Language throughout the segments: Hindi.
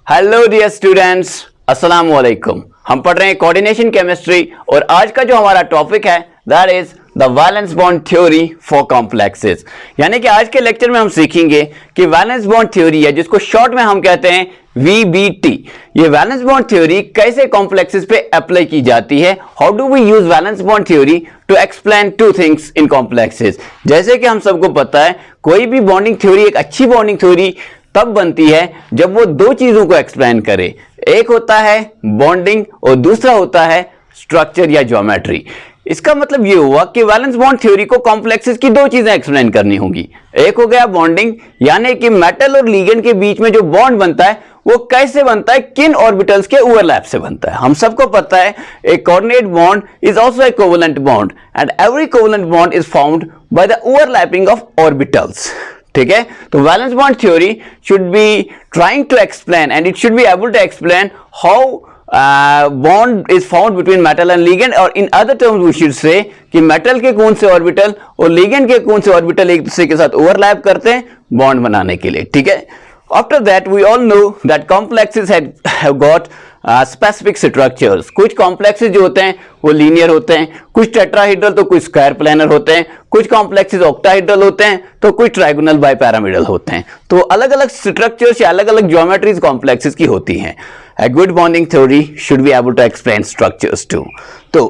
हेलो डियर स्टूडेंट्स, अस्सलाम वालेकुम। हम पढ़ रहे हैं कोऑर्डिनेशन केमिस्ट्री और आज का जो हमारा टॉपिक है that is the valence bond theory for complexes. यानी कि आज के लेक्चर में हम सीखेंगे कि वैलेंस बॉन्ड थ्योरी है जिसको शॉर्ट में हम कहते हैं VBT। ये वैलेंस बॉन्ड थ्योरी कैसे कॉम्प्लेक्सेस पे अप्लाई की जाती है। How do we use valence bond theory to explain two things in complexes. जैसे कि हम सबको पता है कोई भी बॉन्डिंग थ्योरी, एक अच्छी बॉन्डिंग थ्योरी तब बनती है जब वो दो चीजों को एक्सप्लेन करे। एक होता है बॉन्डिंग और दूसरा होता है स्ट्रक्चर या ज्योमेट्री। इसका मतलब ये हुआ कि वैलेंस बॉन्ड थ्योरी को कॉम्प्लेक्सेस की दो चीजें एक्सप्लेन करनी होगी। एक हो गया बॉन्डिंग, यानी कि मेटल और लिगेंड के बीच में जो बॉन्ड बनता है वो कैसे बनता है, किन ऑर्बिटल्स के ओवरलैप से बनता है। हम सबको पता है a coordinate bond is also a covalent bond and every covalent bond is found by the overlapping of orbitals. ठीक है, तो valence bond theory should be trying to explain and it should be able to explain how bond is found between metal and ligand, और in other terms we should say कि मेटल के कौन से ऑर्बिटल और लिगेंड के कौन से ऑर्बिटल एक दूसरे के साथ ओवरलैप करते हैं बॉन्ड बनाने के लिए। ठीक है, after that we all know that complexes have got specific structures. कुछ कॉम्प्लेक्सेस जो होते हैं वो लीनियर होते हैं, कुछ टेट्राहेड्रल तो कुछ स्क्वायर प्लानर होते हैं, कुछ कॉम्प्लेक्सेस ऑक्टाहेड्रल होते हैं तो कुछ ट्राइगोनल बाइपैरामिडल होते हैं। तो अलग अलग स्ट्रक्चर्स या अलग अलग ज्योमेट्रीज कॉम्प्लेक्सेस की होती हैं। A good bonding theory should be able to explain structures too. तो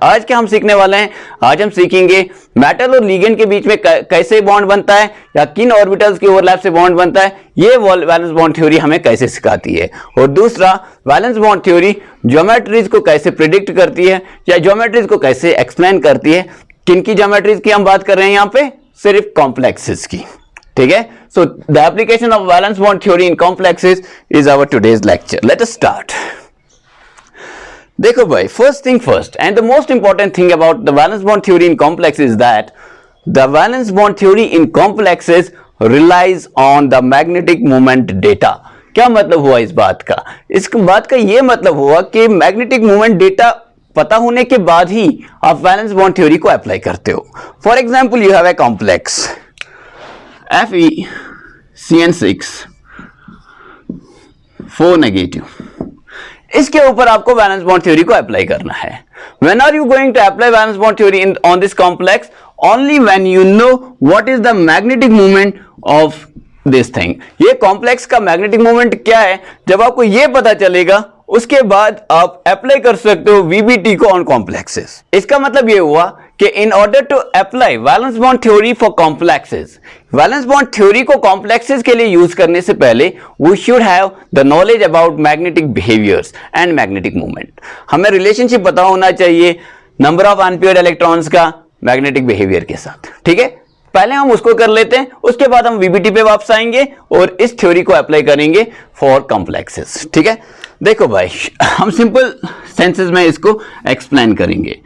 आज क्या हम सीखने वाले हैं, आज हम सीखेंगे मेटल और लिगेंड के बीच में कैसे बॉन्ड बनता है या किन ऑर्बिटल्स के ओवरलैप से बॉन्ड बनता है। ये वैलेंस बॉन्ड थ्योरी हमें कैसे सिखाती है। और दूसरा, वैलेंस बॉन्ड थ्योरी ज्योमेट्रीज को कैसे प्रिडिक्ट करती है या ज्योमेट्रीज को कैसे एक्सप्लेन करती है। किन की ज्योमेट्रीज की हम बात कर रहे हैं यहाँ पे, सिर्फ कॉम्प्लेक्सेस की। ठीक है, so the application of valence bond theory in complexes is our today's lecture. Let us start. देखो भाई, first thing first and the most important thing about the valence bond theory in complexes is that the valence bond theory in complexes relies on the magnetic moment data. क्या मतलब हुआ इस बात का? इस बात का ये मतलब हुआ कि मैग्नेटिक मोमेंट डेटा पता होने के बाद ही आप वैलेंस बॉन्ड थ्योरी को अप्लाई करते हो। For example, you have a complex FeCN6 4 negative. इसके ऊपर आपको वैलेंस बॉन्ड थ्योरी को अप्लाई करना है। When are you going to apply valence bond theory on this complex? Only when you know what is the magnetic moment of this thing. ये कॉम्प्लेक्स का मैग्नेटिक मोमेंट क्या है, जब आपको ये पता चलेगा उसके बाद आप अप्लाई कर सकते हो VBT को ऑन कॉम्प्लेक्सेस। इसका मतलब ये हुआ कि in order to apply valence bond theory for complexes, valence bond theory को कॉम्प्लेक्सेस के लिए यूज करने से पहले we should have the knowledge about magnetic behaviours and magnetic movement. हमें रिलेशनशिप पता होना चाहिए नंबर ऑफ अनपेयर्ड इलेक्ट्रॉन्स का मैग्नेटिक बिहेवियर के साथ। ठीक है, पहले हम उसको कर लेते हैं, उसके बाद हम VBT पे वापस आएंगे और इस थ्योरी को अप्लाई करेंगे फॉर कॉम्प्लेक्सेस। ठीक है, देखो भाई, हम सिंपल सेंसेस में इसको एक्सप्लेन करेंगे।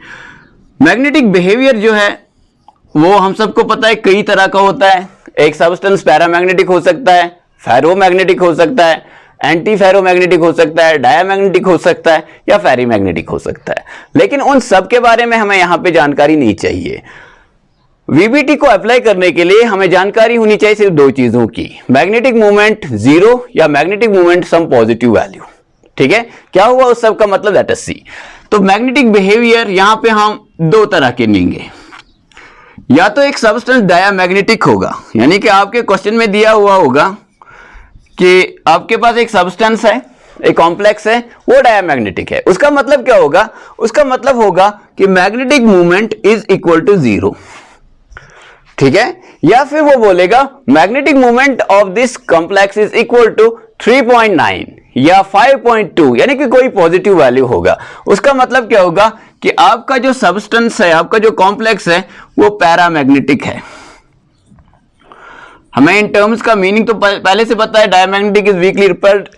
मैग्नेटिक बिहेवियर जो है वो हम सबको पता है कई तरह का होता है। एक सब्सटेंस पैरामैग्नेटिक हो सकता है, फेरोमैग्नेटिक हो सकता है, एंटी फेरोमैग्नेटिक हो सकता है, डायामैग्नेटिक हो सकता है या फेरीमैग्नेटिक हो सकता है। लेकिन उन सब के बारे में हमें यहाँ पे जानकारी नहीं चाहिए। VBT को अप्लाई करने के लिए हमें जानकारी होनी चाहिए सिर्फ दो चीजों की, मैग्नेटिक मोमेंट जीरो या magnetic moment some positive value. ठीक है, क्या हुआ उस सब का मतलब, लेट अस सी। तो मैग्नेटिक बिहेवियर यहां पे हम दो तरह के लेंगे। या तो एक सब्सटेंस डायामैग्नेटिक होगा, यानी कि आपके क्वेश्चन में दिया हुआ होगा कि आपके पास एक सब्सटेंस है, एक कॉम्प्लेक्स है, वो डायामैग्नेटिक है। उसका मतलब क्या होगा, उसका मतलब होगा कि magnetic moment is equal to zero. ठीक है, या फिर वो बोलेगा magnetic moment of this complex is equal to 3.9 या 5.2, यानी कि कोई पॉजिटिव वैल्यू होगा। उसका मतलब क्या होगा कि आपका जो सब्सटेंस है, आपका जो कॉम्प्लेक्स है वो पैरामैग्नेटिक है। हमें इन टर्म्स का मीनिंग तो पहले से पता है, diamagnetic is weekly repelled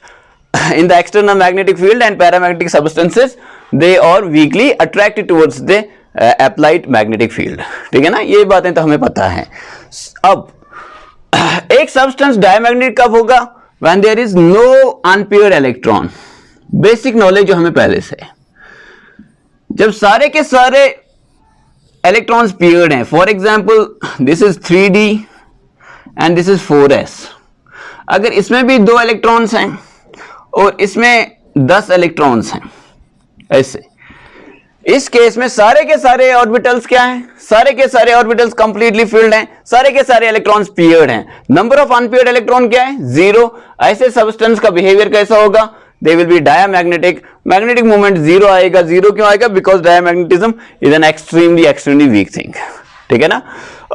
in the external magnetic field and paramagnetic substances they are weakly attracted towards the applied magnetic field। ठीक है ना, ये बातें तो हमें पता है। अब एक सब्सटेंस डायमैग्नेटिक कब होगा, when there is no unpaired electron। Basic knowledge जो हमें पहले से, जब सारे के सारे इलेक्ट्रॉन्स पेयर्ड हैं, for example this is 3D and this is 4s। अगर इसमें भी दो इलेक्ट्रॉन्स हैं और इसमें 10 इलेक्ट्रॉन्स हैं ऐसे। इस केस में सारे के सारे ऑर्बिटल्स क्या हैं? सारे के सारे ऑर्बिटल्स कंप्लीटली फिल्ड हैं, सारे के सारे इलेक्ट्रॉन्स पेयर्ड हैं। नंबर ऑफ अनपेयर्ड इलेक्ट्रॉन क्या है? 0। ऐसे सब्सटेंस का बिहेवियर कैसा होगा? They will be diamagnetic. Magnetic moment 0 आएगा। 0 क्यों आएगा? Because diamagnetism is an extremely weak thing. ठीक है ना?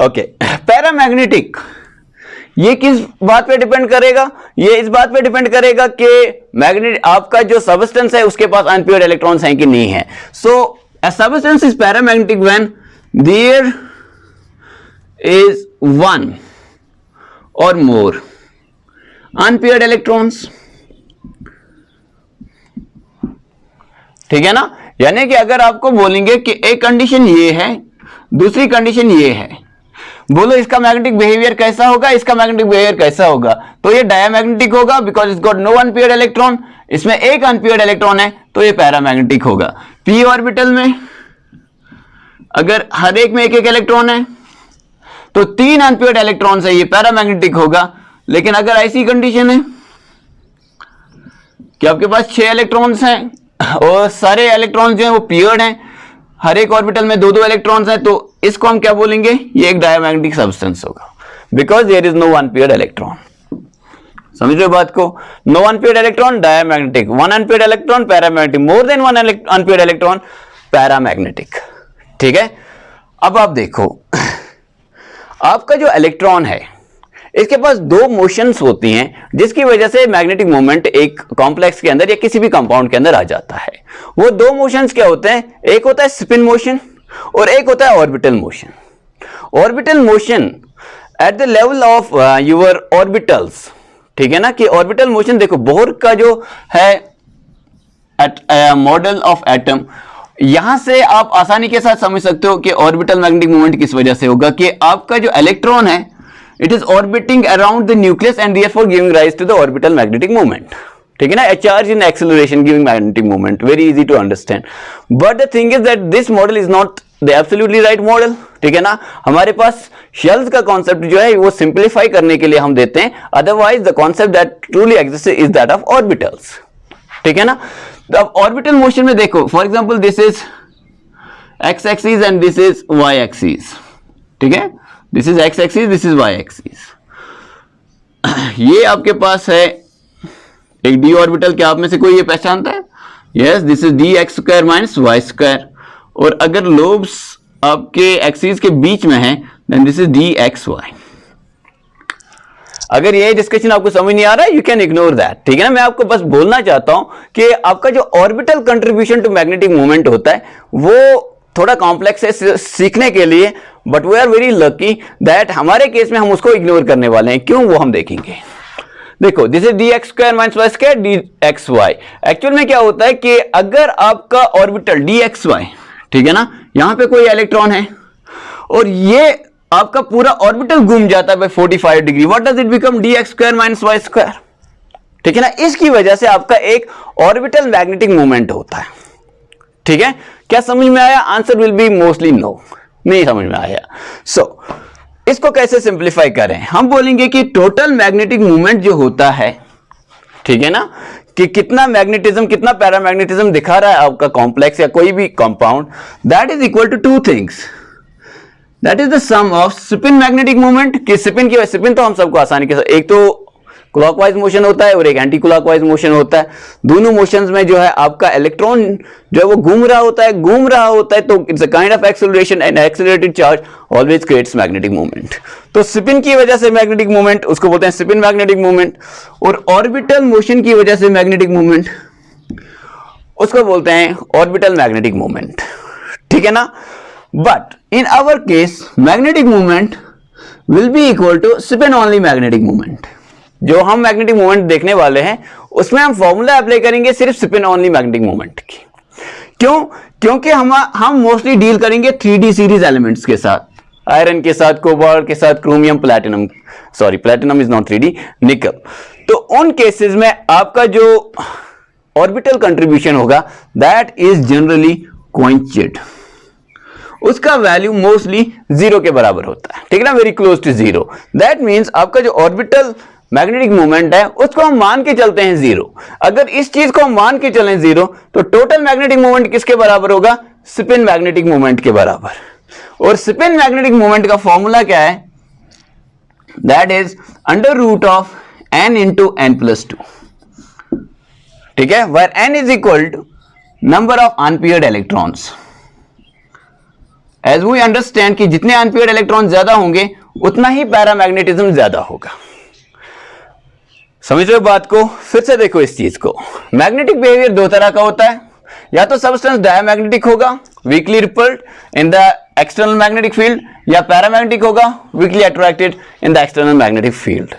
ओके। पैरामैग्नेटिक, ये किस बात पे डिपेंड करेगा? ये इस बात पे डिपेंड करेगा कि मैग्नेट आपका जो सबस्टेंस है उसके पास अनपेयर्ड इलेक्ट्रॉन्स हैं कि नहीं है। सो a substance is paramagnetic when there is one or more unpaired electrons। ठीक है ना? यानी कि अगर आपको बोलेंगे कि एक कंडीशन ये है, दूसरी कंडीशन ये है, बोलो इसका मैग्नेटिक बिहेवियर कैसा होगा, इसका मैग्नेटिक बिहेवियर कैसा होगा, तो ये डायमैग्नेटिक होगा because it's got no unpaired electron. इसमें एक अनपेयर्ड इलेक्ट्रॉन है तो ये पैरामैग्नेटिक होगा। p ऑर्बिटल में अगर हर एक में एक एक इलेक्ट्रॉन है तो 3 अनपेयर्ड इलेक्ट्रॉन है, ये पैरामैग्नेटिक होगा। लेकिन अगर ऐसी कंडीशन है कि आपके पास 6 इलेक्ट्रॉन्स हैं और सारे इलेक्ट्रॉन्स जो हैं वो पेयर्ड हैं, हर एक ऑर्बिटल में 2-2 इलेक्ट्रॉन्स हैं, तो इसको हम क्या बोलेंगे? ये एक डायमैग्नेटिक सब्सटेंस होगा because there is no unpaired electron. समझ रहे हो बात को? No unpaired electron diamagnetic, 1 unpaired electron paramagnetic, more than 1 unpaired electron paramagnetic. ठीक है? अब आप देखो, आपका जो इलेक्ट्रॉन है इसके पास 2 मोशंस होती हैं जिसकी वजह से मैग्नेटिक मोमेंट एक कॉम्प्लेक्स के अंदर या किसी भी कंपाउंड के अंदर आ जाता है। वो 2 मोशंस क्या होते हैं? एक होता है स्पिन मोशन और एक होता है orbital motion. Orbital motion at the level of your orbitals. ठीक है ना? कि ऑर्बिटल मोशन देखो, बोर का जो है मॉडल ऑफ एटम, यहां से आप आसानी के साथ समझ सकते हो कि ऑर्बिटल मैग्नेटिक मोमेंट किस वजह से होगा कि आपका जो इलेक्ट्रॉन है it is orbiting around the nucleus and therefore giving rise to the orbital magnetic moment. ठीक है ना? A charge in acceleration giving magnetic moment, very easy to understand. But the thing is that this model is not the absolutely right model. ठीक है ना? हमारे पास शेल्स का कॉन्सेप्ट जो है वो सिंप्लीफाई करने के लिए हम देते हैं, otherwise the concept that truly exist is that of orbitals. ठीक है ना? अब ऑर्बिटल मोशन में देखो, for example this is x axis and this is y axis. ठीक है? This is x axis, this is y axis. ये आपके पास है एक d ऑर्बिटल। क्या आप में से कोई ये पहचानता है? Yes, this is dx square minus y square. और अगर लोब्स आपके एक्सिस के बीच में है देन दिस इज dxy। अगर ये डिस्कशन आपको समझ नहीं आ रहा है, यू कैन इग्नोर दैट। ठीक है ना? मैं आपको बस बोलना चाहता हूं कि आपका जो orbital contribution to magnetic moment होता है वो थोड़ा कॉम्प्लेक्स है सीखने के लिए, but we are very lucky that हमारे केस में हम उसको इग्नोर करने वाले हैं। क्यों? वो हम देखेंगे। देखो, this is dx square minus y square dxy। Actual में क्या होता है कि अगर आपका ऑर्बिटल dxy, ठीक है ना, यहां पे कोई इलेक्ट्रॉन है और ये आपका पूरा ऑर्बिटल घूम जाता है 45 degree, what does it become? dx square minus y square. ठीक है ना? इसकी वजह से आपका एक ऑर्बिटल मैग्नेटिक मोमेंट होता है। ठीक है? क्या समझ में आया? Answer will be mostly no. नहीं समझ में आया। सो इसको कैसे सिंप्लीफाई करें? हम बोलेंगे कि टोटल मैग्नेटिक मूवमेंट जो होता है, ठीक है ना, कि कितना मैग्नेटिज्म, कितना पैरामैग्नेटिज्म दिखा रहा है आपका कॉम्प्लेक्स या कोई भी compound, that is equal to 2 things. That is the sum of spin magnetic movement. कि स्पिन तो हम सबको आसानी के साथ, एक तो क्लॉकवाइज मोशन होता है और एक एंटी क्लॉकवाइज मोशन होता है। दोनों मोशंस में जो है आपका इलेक्ट्रॉन जो है वो घूम रहा होता है, तो it's a kind of acceleration and accelerated charge always creates magnetic movement. तो स्पिन की वजह से मैग्नेटिक मूवमेंट, उसको बोलते हैं स्पिन मैग्नेटिक मूवमेंट, और ऑर्बिटल मोशन की वजह से मैग्नेटिक मूवमेंट, उसको बोलते हैं ऑर्बिटल मैग्नेटिक मूवमेंट। ठीक है ना? But in our case magnetic movement will be equal to spin only magnetic movement. जो हम मैग्नेटिक मूवमेंट देखने वाले हैं उसमें हम फॉर्मूला अप्लाई करेंगे सिर्फ स्पिन ओनली मैग्नेटिक मूवमेंट की। क्यों? क्योंकि हम मोस्टली डील करेंगे 3D सीरीज एलिमेंट्स के साथ, आयरन के साथ, कोबाल्ट के साथ, chromium, platinum, sorry platinum is not 3D, निकल। तो उन केसेस में आपका जो ऑर्बिटल कंट्रीब्यूशन होगा दैट इज जनरली क्वांटिटेड, उसका वैल्यू मोस्टली 0 के बराबर होता है। ठीक है ना? Very close to 0। That means आपका जो ऑर्बिटल मैग्नेटिक मोमेंट है उसको हम मान के चलते हैं जीरो, अगर इस चीज को हम मान के चलें जीरो तो टोटल मैग्नेटिक मोमेंट किसके बराबर होगा? स्पिन मैग्नेटिक मोमेंट के बराबर। और स्पिन मैग्नेटिक मोमेंट का फॉर्मूला क्या है? That is under root of n into n plus two, ठीक है, where n is equal to number of unpaired electrons. As we understand कि जितने अनपेयर्ड इलेक्ट्रॉन ज्यादा होंगे उतना ही पैरामैग्नेटिज्म ज्यादा होगा। समझ रहे हो बात को? फिर से देखो इस चीज को, मैग्नेटिक बिहेवियर दो तरह का होता है, या तो सबस्टेंस डायमैग्नेटिक होगा weekly rippled in the external magnetic field, या पैरामैग्नेटिक होगा weekly attracted in the external magnetic field.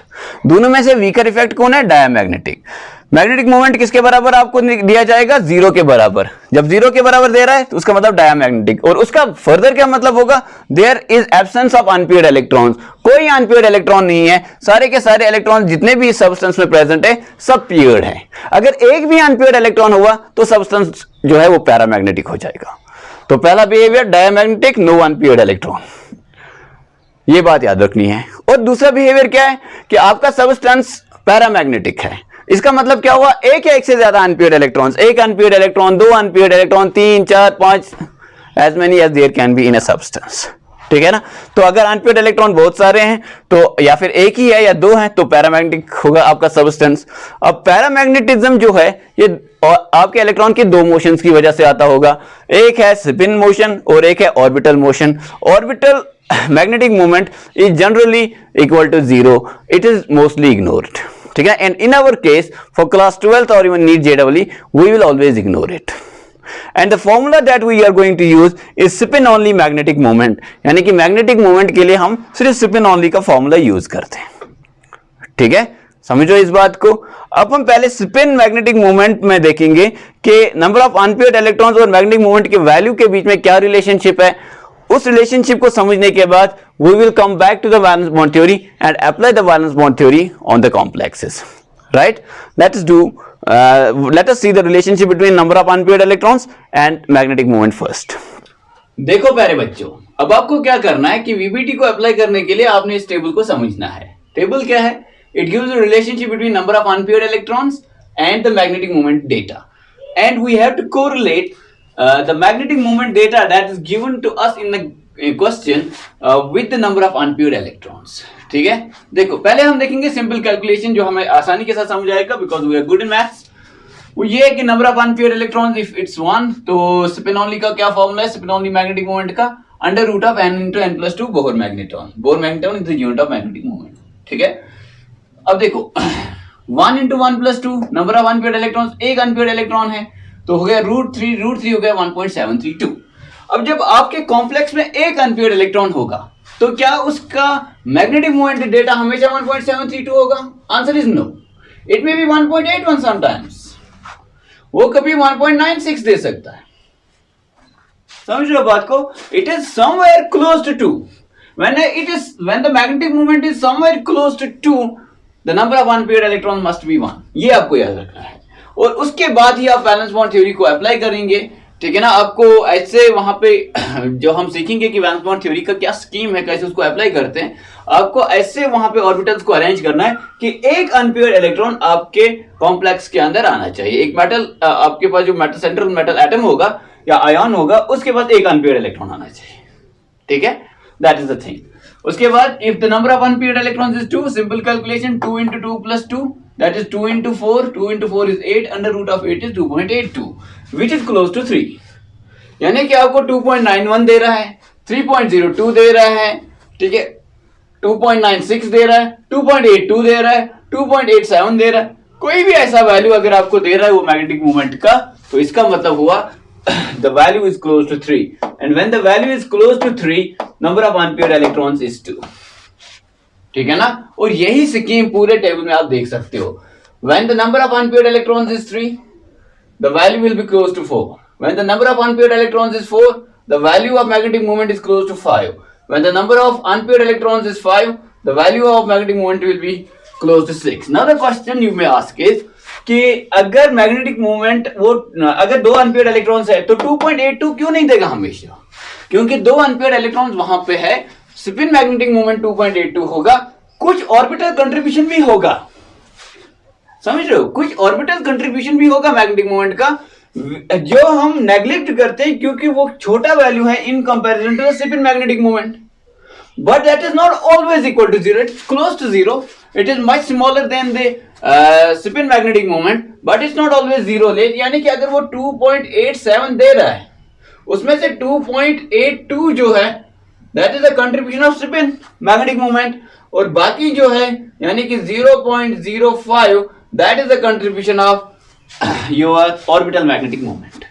दोनों में से वीकर इफेक्ट कौन है? डायमैग्नेटिक। मैग्नेटिक मोमेंट किसके बराबर आपको दिया जाएगा? जीरो के बराबर। जब जीरो के बराबर दे रहा है तो उसका मतलब डायमैग्नेटिक, और उसका फर्दर क्या मतलब होगा? There is absence of unpaired electrons, कोई अनपेयर्ड इलेक्ट्रॉन नहीं है, सारे के सारे इलेक्ट्रॉन जितने भी सब्सटेंस में प्रेजेंट है सब पेयर्ड है। अगर एक भी अनपेयर्ड इलेक्ट्रॉन हुआ तो सब्सटेंस जो है वो पैरामैग्नेटिक हो जाएगा। तो पहला behaviour diamagnetic, no unpaired electron, ये बात याद रखनी है। और दूसरा बिहेवियर क्या है कि आपका सब्सटेंस पैरामैग्नेटिक है, इसका मतलब क्या हुआ? एक या एक से ज्यादा अनपेयर्ड इलेक्ट्रॉन्स, एक अनपेयर्ड इलेक्ट्रॉन, दो unpaired electron, 3, 4, 5, as many as there can be in a substance, ठीक है ना। तो अगर अनपेयर्ड इलेक्ट्रॉन बहुत सारे हैं तो या फिर एक ही है या दो हैं तो पैरामैग्नेटिक होगा आपका सब्सटेंस। अब पैरामैग्नेटिज्म जो है ये आपके इलेक्ट्रॉन के दो मोशंस की वजह से आता होगा, एक है स्पिन मोशन और एक है orbital motion. Orbital magnetic moment is generally equal to zero, it is mostly ignored, ठीक है। And in our case for class 12th और even NEET JEE we will always ignore it. And the formula that we are going to use is spin only magnetic moment, यानी कि मैग्नेटिक मोमेंट के लिए हम सिर्फ स्पिन ओनली का फॉर्मूला यूज करते हैं, ठीक है। समझो इस बात को। अब हम पहले स्पिन मैग्नेटिक मोमेंट में देखेंगे कि नंबर ऑफ अनपेयर्ड इलेक्ट्रॉन्स और मैग्नेटिक मोमेंट के वैल्यू के बीच में क्या रिलेशनशिप है। उस रिलेशनशिप को समझने के बाद we will come back to the valence bond theory and apply the valence bond theory on the complexes, right? Let us see the relationship between number of unpaired electrons and magnetic moment first. देखो प्यारे बच्चों, अब आपको क्या करना है कि VBT को अप्लाई करने के लिए आपने इस टेबल को समझना है। टेबल क्या है? It gives a relationship between number of unpaired electrons and the magnetic moment data, and we have to correlate the magnetic moment data that is given to us in the question with the number of unpaired electrons, ठीक है। देखो पहले हम देखेंगे सिंपल कैलकुलेशन जो हमें आसानी के साथ समझ आएगा because we are good in maths. वो ये है कि number of unpaired electrons if it's 1, तो स्पिन ओनली का क्या फॉर्मूला है? स्पिन ओनली मैग्नेटिक मोमेंट का under root of n into n plus 2 Bohr magnetron. Bohr magnetron is the unit of magnetic moment, ठीक है। अब देखो 1 into 1 plus 2 number of unpaired electrons, एक अनपेयर्ड इलेक्ट्रॉन है तो हो गया √3 हो गया 1.732। अब जब आपके कॉम्प्लेक्स में एक अनपेयर्ड इलेक्ट्रॉन होगा तो क्या उसका मैग्नेटिक मोमेंट डेटा हमेशा 1.732 होगा? Answer is no, it may be 1.81 sometimes, वो कभी 1.96 दे सकता है। समझ लो बात को? It is somewhere close to 2। when the magnetic moment is somewhere close to 2, the number of unpaired electrons must be 1। ये आपको याद रखना है। और उसके बाद ही आप वैलेंस बॉन्ड थ्योरी को अप्लाई करेंगे, ठीक है ना। आपको ऐसे वहां पे जो हम सीखेंगे कि वैलेंस बॉन्ड थ्योरी का क्या स्कीम है, कैसे उसको अप्लाई करते हैं, आपको ऐसे वहां पे ऑर्बिटल्स को अरेंज करना है कि एक अनपेयर्ड इलेक्ट्रॉन आपके कॉम्प्लेक्स के अंदर आना चाहिए। एक मेटल आपके पास जो मेटल सेंट्रल मेटल एटम होगा या आयन होगा उसके पास एक अनपेयर्ड इलेक्ट्रॉन आना चाहिए, ठीक है। That is the thing. उसके बाद if the number of unpaired electrons is 2, simple calculation 2 into 2 plus 2, that is 2 into 4, 2 into 4 is 8, under root of 8 is 2.82, which is close to 3। यानी कि आपको 2.91 दे रहा है, 3.02 दे रहा है, ठीक है, 2.96 दे रहा है, 2.82 दे रहा है, 2.87 दे रहा है, कोई भी ऐसा वैल्यू अगर आपको दे रहा है वो मैग्नेटिक मोमेंट का, तो इसका मतलब हुआ the value is close to 3, and when the value is close to 3, number of unpaired electrons is 2, ठीक है ना। और यही स्कीम पूरे टेबल में आप देख सकते हो। when the number of unpaired electrons is 3, the value will be close to 4। when the number of unpaired electrons is 4, the value of magnetic moment is close to 5। when the number of unpaired electrons is 5, the value of magnetic moment will be close to 6। now the question you may ask is कि अगर मैग्नेटिक मोमेंट वो अगर दो अनपेयर्ड इलेक्ट्रॉन्स है तो 2.82 क्यों नहीं देगा हमेशा? क्योंकि दो अनपेयर्ड इलेक्ट्रॉन्स वहां पे है, स्पिन मैग्नेटिक मोमेंट 2.82 होगा, कुछ ऑर्बिटल कंट्रीब्यूशन भी होगा, समझ रहे हो, कुछ ऑर्बिटल कंट्रीब्यूशन भी होगा मैग्नेटिक मोमेंट का, जो हम नेग्लेक्ट करते हैं क्योंकि वो छोटा वैल्यू है in comparison to the ship in magnetic moment. But that is not always equal to zero. It's close to zero. It is much smaller than the spin magnetic moment, but it's not always zero. यानी कि अगर वो 2.87 दे रहा है, उसमें से 2.82 जो है that is the contribution of spin magnetic moment, और बाकी जो है यानी कि 0.05 that is the contribution of your orbital magnetic moment.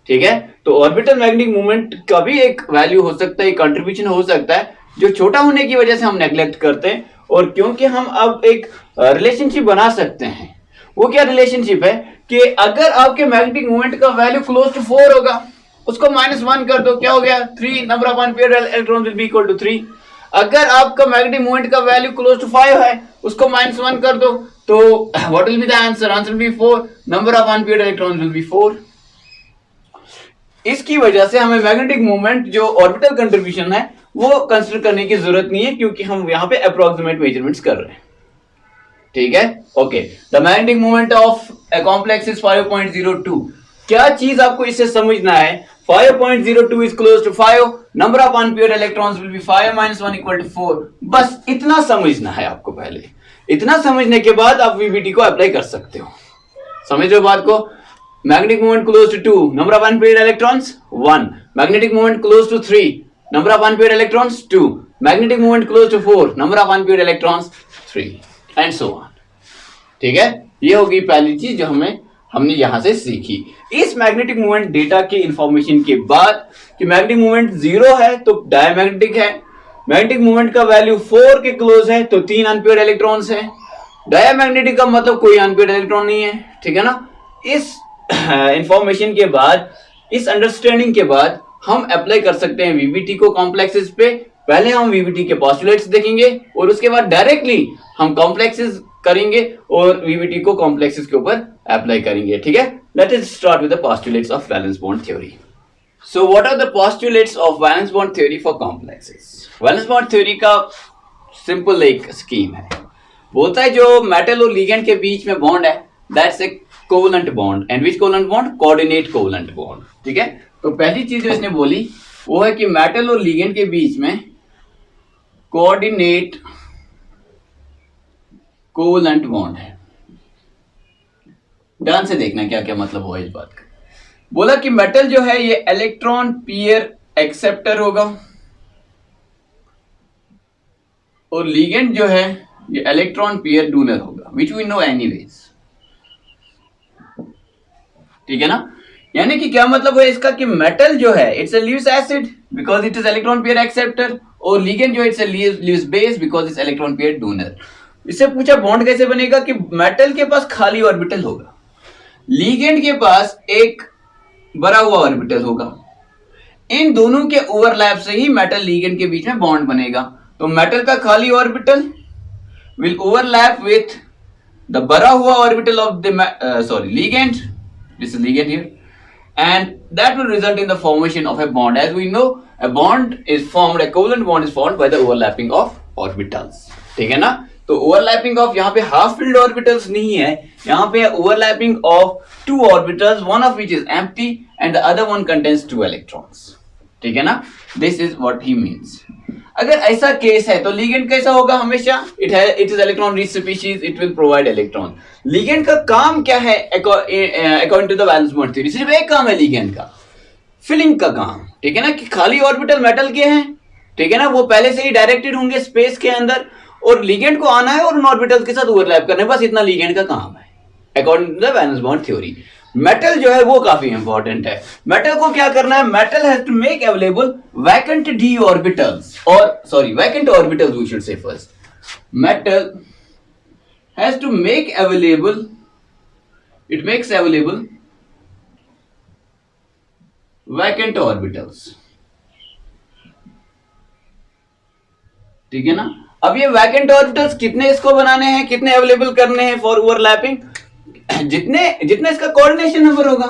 ठीक है, तो ऑर्बिटल मैग्नेटिक मूवमेंट का भी एक वैल्यू हो सकता है, कंट्रीब्यूशन हो सकता है, जो छोटा होने की वजह से हम नेग्लेक्ट करते हैं. और क्योंकि हम अब एक रिलेशनशिप बना सकते हैं, वो क्या रिलेशनशिप है कि अगर आपके मैग्नेटिक मूवमेंट का वैल्यू क्लोज टू 4 होगा, उसको -1 कर दो, क्या हो गया 3, number of unpaired electrons will be equal to 3. अगर आपका मैग्नेटिक मूवमेंट का वैल्यू क्लोज टू 5 है, उसको -1 कर दो, तो what will be the answer? Answer will be 4, number of unpaired electrons will be 4. इसकी वजह से हमें मैग्नेटिक मूवमेंट जो ऑर्बिटल कंट्रीब्यूशन है वो कंसीडर करने की जरूरत नहीं है, क्योंकि हम यहां पे अप्रोक्सीमेट मेजरमेंट्स कर रहे हैं. ठीक है, okay. The magnetic movement of a complex is 5.02. क्या चीज आपको इससे समझना है? 5.02 is close to 5, number of unpaired electrons will be 5 - 1 = 4. बस इतना समझना है आपको. पहले इतना समझने के बाद आप वीबीटी को अप्लाई कर सकते हो. समझ रहे हो बात को? Magnetic moment close to 2, number of unpaired electrons 1. Magnetic moment close to 3, number of unpaired electrons 2. Magnetic moment close to 4, number of unpaired electrons 3, and so on. ठीक है, ये होगी पहली चीज जो हमने यहां से सीखी. इस मैग्नेटिक मूवमेंट डेटा के इंफॉर्मेशन के बाद कि मैग्नेटिक मूवमेंट 0 है तो डायमैग्नेटिक है, मैग्नेटिक मूवमेंट का वैल्यू 4 के क्लोज है तो 3 अनपेयर्ड इलेक्ट्रॉन्स है, डायमैग्नेटिक का मतलब कोई अनपेयर्ड इलेक्ट्रॉन नहीं है. ठीक है ना. इस इंफॉर्मेशन के बाद, इस अंडरस्टैंडिंग के बाद हम अप्लाई कर सकते हैं वीबीटी को कॉम्प्लेक्सेस पे. पहले हम वीबीटी के पोस्टुलेट्स देखेंगे और उसके बाद डायरेक्टली हम कॉम्प्लेक्सेस करेंगे और वीबीटी को कॉम्प्लेक्सेस के ऊपर अप्लाई करेंगे. ठीक है, let us start with the postulates of valence bond theory. So what are the postulates of valence bond theory for complexes? Valence bond theory का सिंपल एक स्कीम है. बोलता है जो मेटल और लिगेंड के बीच में बॉन्ड है, that's a covalent bond. And which covalent bond? Coordinate covalent bond. ठीक है, तो पहली चीज जो इसने बोली वो है कि मेटल और लिगेंड के बीच में कोऑर्डिनेट कोवलेंट बॉन्ड है. ध्यान से देखना क्या क्या मतलब हुआ इस बात का. बोला कि मेटल जो है ये इलेक्ट्रॉन पेयर एक्सेप्टर होगा और लिगेंड जो है ये इलेक्ट्रॉन पेयर डोनर होगा, विच वी नो एनीवेज. ठीक है ना. यानी कि क्या मतलब है इसका कि मेटल जो है it's a leaves acid because it is electron pair acceptor, और लिगेंड जो it's a leaves base because it's electron pair donor. इससे पूछा बॉन्ड कैसे बनेगा कि मेटल के पास खाली ऑर्बिटल होगा, लिगेंड के पास एक भरा हुआ ऑर्बिटल होगा. इन दोनों के ओवरलैप से ही मेटल लिगेंड के बीच में बॉन्ड बनेगा. तो मेटल का खाली orbital will overlap with the भरा हुआ orbital of the ligand. This is ligand here, and that will result in the formation of a bond. As we know, a bond is formed, a covalent bond is formed by the overlapping of orbitals. ठीक है ना. तो overlapping of यहाँ पे half filled orbitals नहीं है, यहाँ पे overlapping of 2 orbitals, one of which is empty and the other one contains 2 electrons. ठीक है ना. This is what he means. अगर ऐसा केस है तो लिगेंड कैसा होगा? हमेशा it is electron rich species, it will provide electron. Ligand का काम क्या है according to the valence bond theory? सिर्फ एक काम है लिगेंड का, फिलिंग का काम. ठीक है ना, कि खाली ऑर्बिटल मेटल के हैं. ठीक है ना, वो पहले से ही डायरेक्टेड होंगे स्पेस के अंदर और लिगेंड को आना है और उन ऑर्बिटल्स के साथ ओवरलैप करना है. बस इतना लिगेंड का काम है according to the valence bond theory. Metal जो है वो काफी इंपॉर्टेंट है. मेटल को क्या करना है? Metal has to make available vacant d orbitals, और sorry vacant orbitals we should say first. Metal has to make available, it makes available vacant orbitals. ठीक है ना. अब ये वैकेंट ऑर्बिटल्स कितने इसको बनाने हैं, कितने अवेलेबल करने हैं फॉर ओवरलैपिंग? जितने इसका कोऑर्डिनेशन नंबर होगा.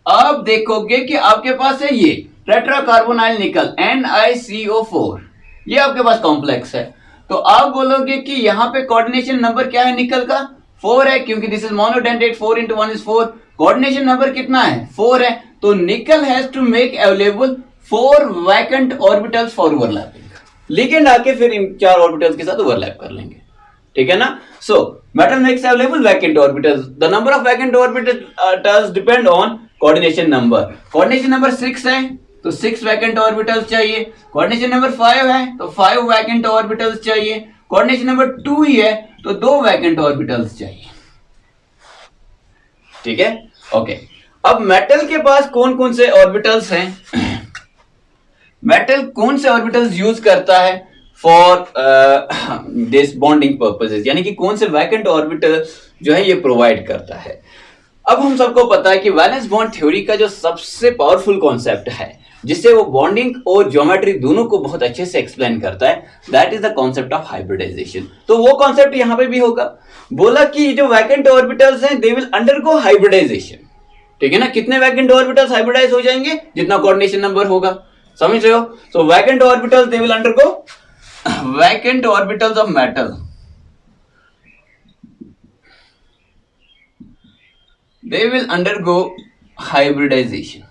आप देखोगे कि आपके पास है ये टेट्राकार्बोनाइल निकल NiCO4, ये आपके पास कॉम्प्लेक्स है. तो आप बोलोगे कि यहाँ पे कोऑर्डिनेशन नंबर क्या है निकल का 4 है, क्योंकि this is monodentate, 4 into 1 is 4। Coordination number कितना है 4 है, तो nickel has to make available 4 vacant orbitals for overlapping. Ligand आके फिर इन 4 ऑर्बिटल्स के साथ ओवरलैप कर लेंगे, ठीक है ना। So metal makes available vacant orbitals, the number of vacant orbitals depend on coordination number. Coordination number 6 है तो 6 वैकेंट ऑर्बिटल्स चाहिए। कोऑर्डिनेशन नंबर 5 है तो 5 वैकेंट ऑर्बिटल्स चाहिए। कोऑर्डिनेशन नंबर 2 ही है तो 2 वैकेंट ऑर्बिटल्स चाहिए, ठीक है। ओके, अब मेटल के पास कौन कौन से ऑर्बिटल्स हैं? मेटल कौन से ऑर्बिटल्स यूज करता है फॉर दिस बॉन्डिंग पर्पसेस, यानी कि कौन से वैकेंट ऑर्बिटल जो है ये प्रोवाइड करता है। अब हम सबको पता है कि वैलेंस बॉन्ड थ्योरी का जो सबसे पावरफुल कॉन्सेप्ट है जिससे वो बॉन्डिंग और ज्योमेट्री दोनों को बहुत अच्छे से एक्सप्लेन करता है, that is the concept of hybridization. तो वो कॉन्सेप्ट यहां पे भी होगा। बोला कि जो वैकेंट ऑर्बिटल्स हैं दे विल अंडरगो हाइब्रिडाइजेशन, ठीक है ना। कितने वैकेंट ऑर्बिटल्स हाइब्रिडाइज हो जाएंगे? जितना कोऑर्डिनेशन नंबर होगा, समझ रहे हो। So vacant orbitals they will undergo, vacant orbitals of metal they will undergo hybridization।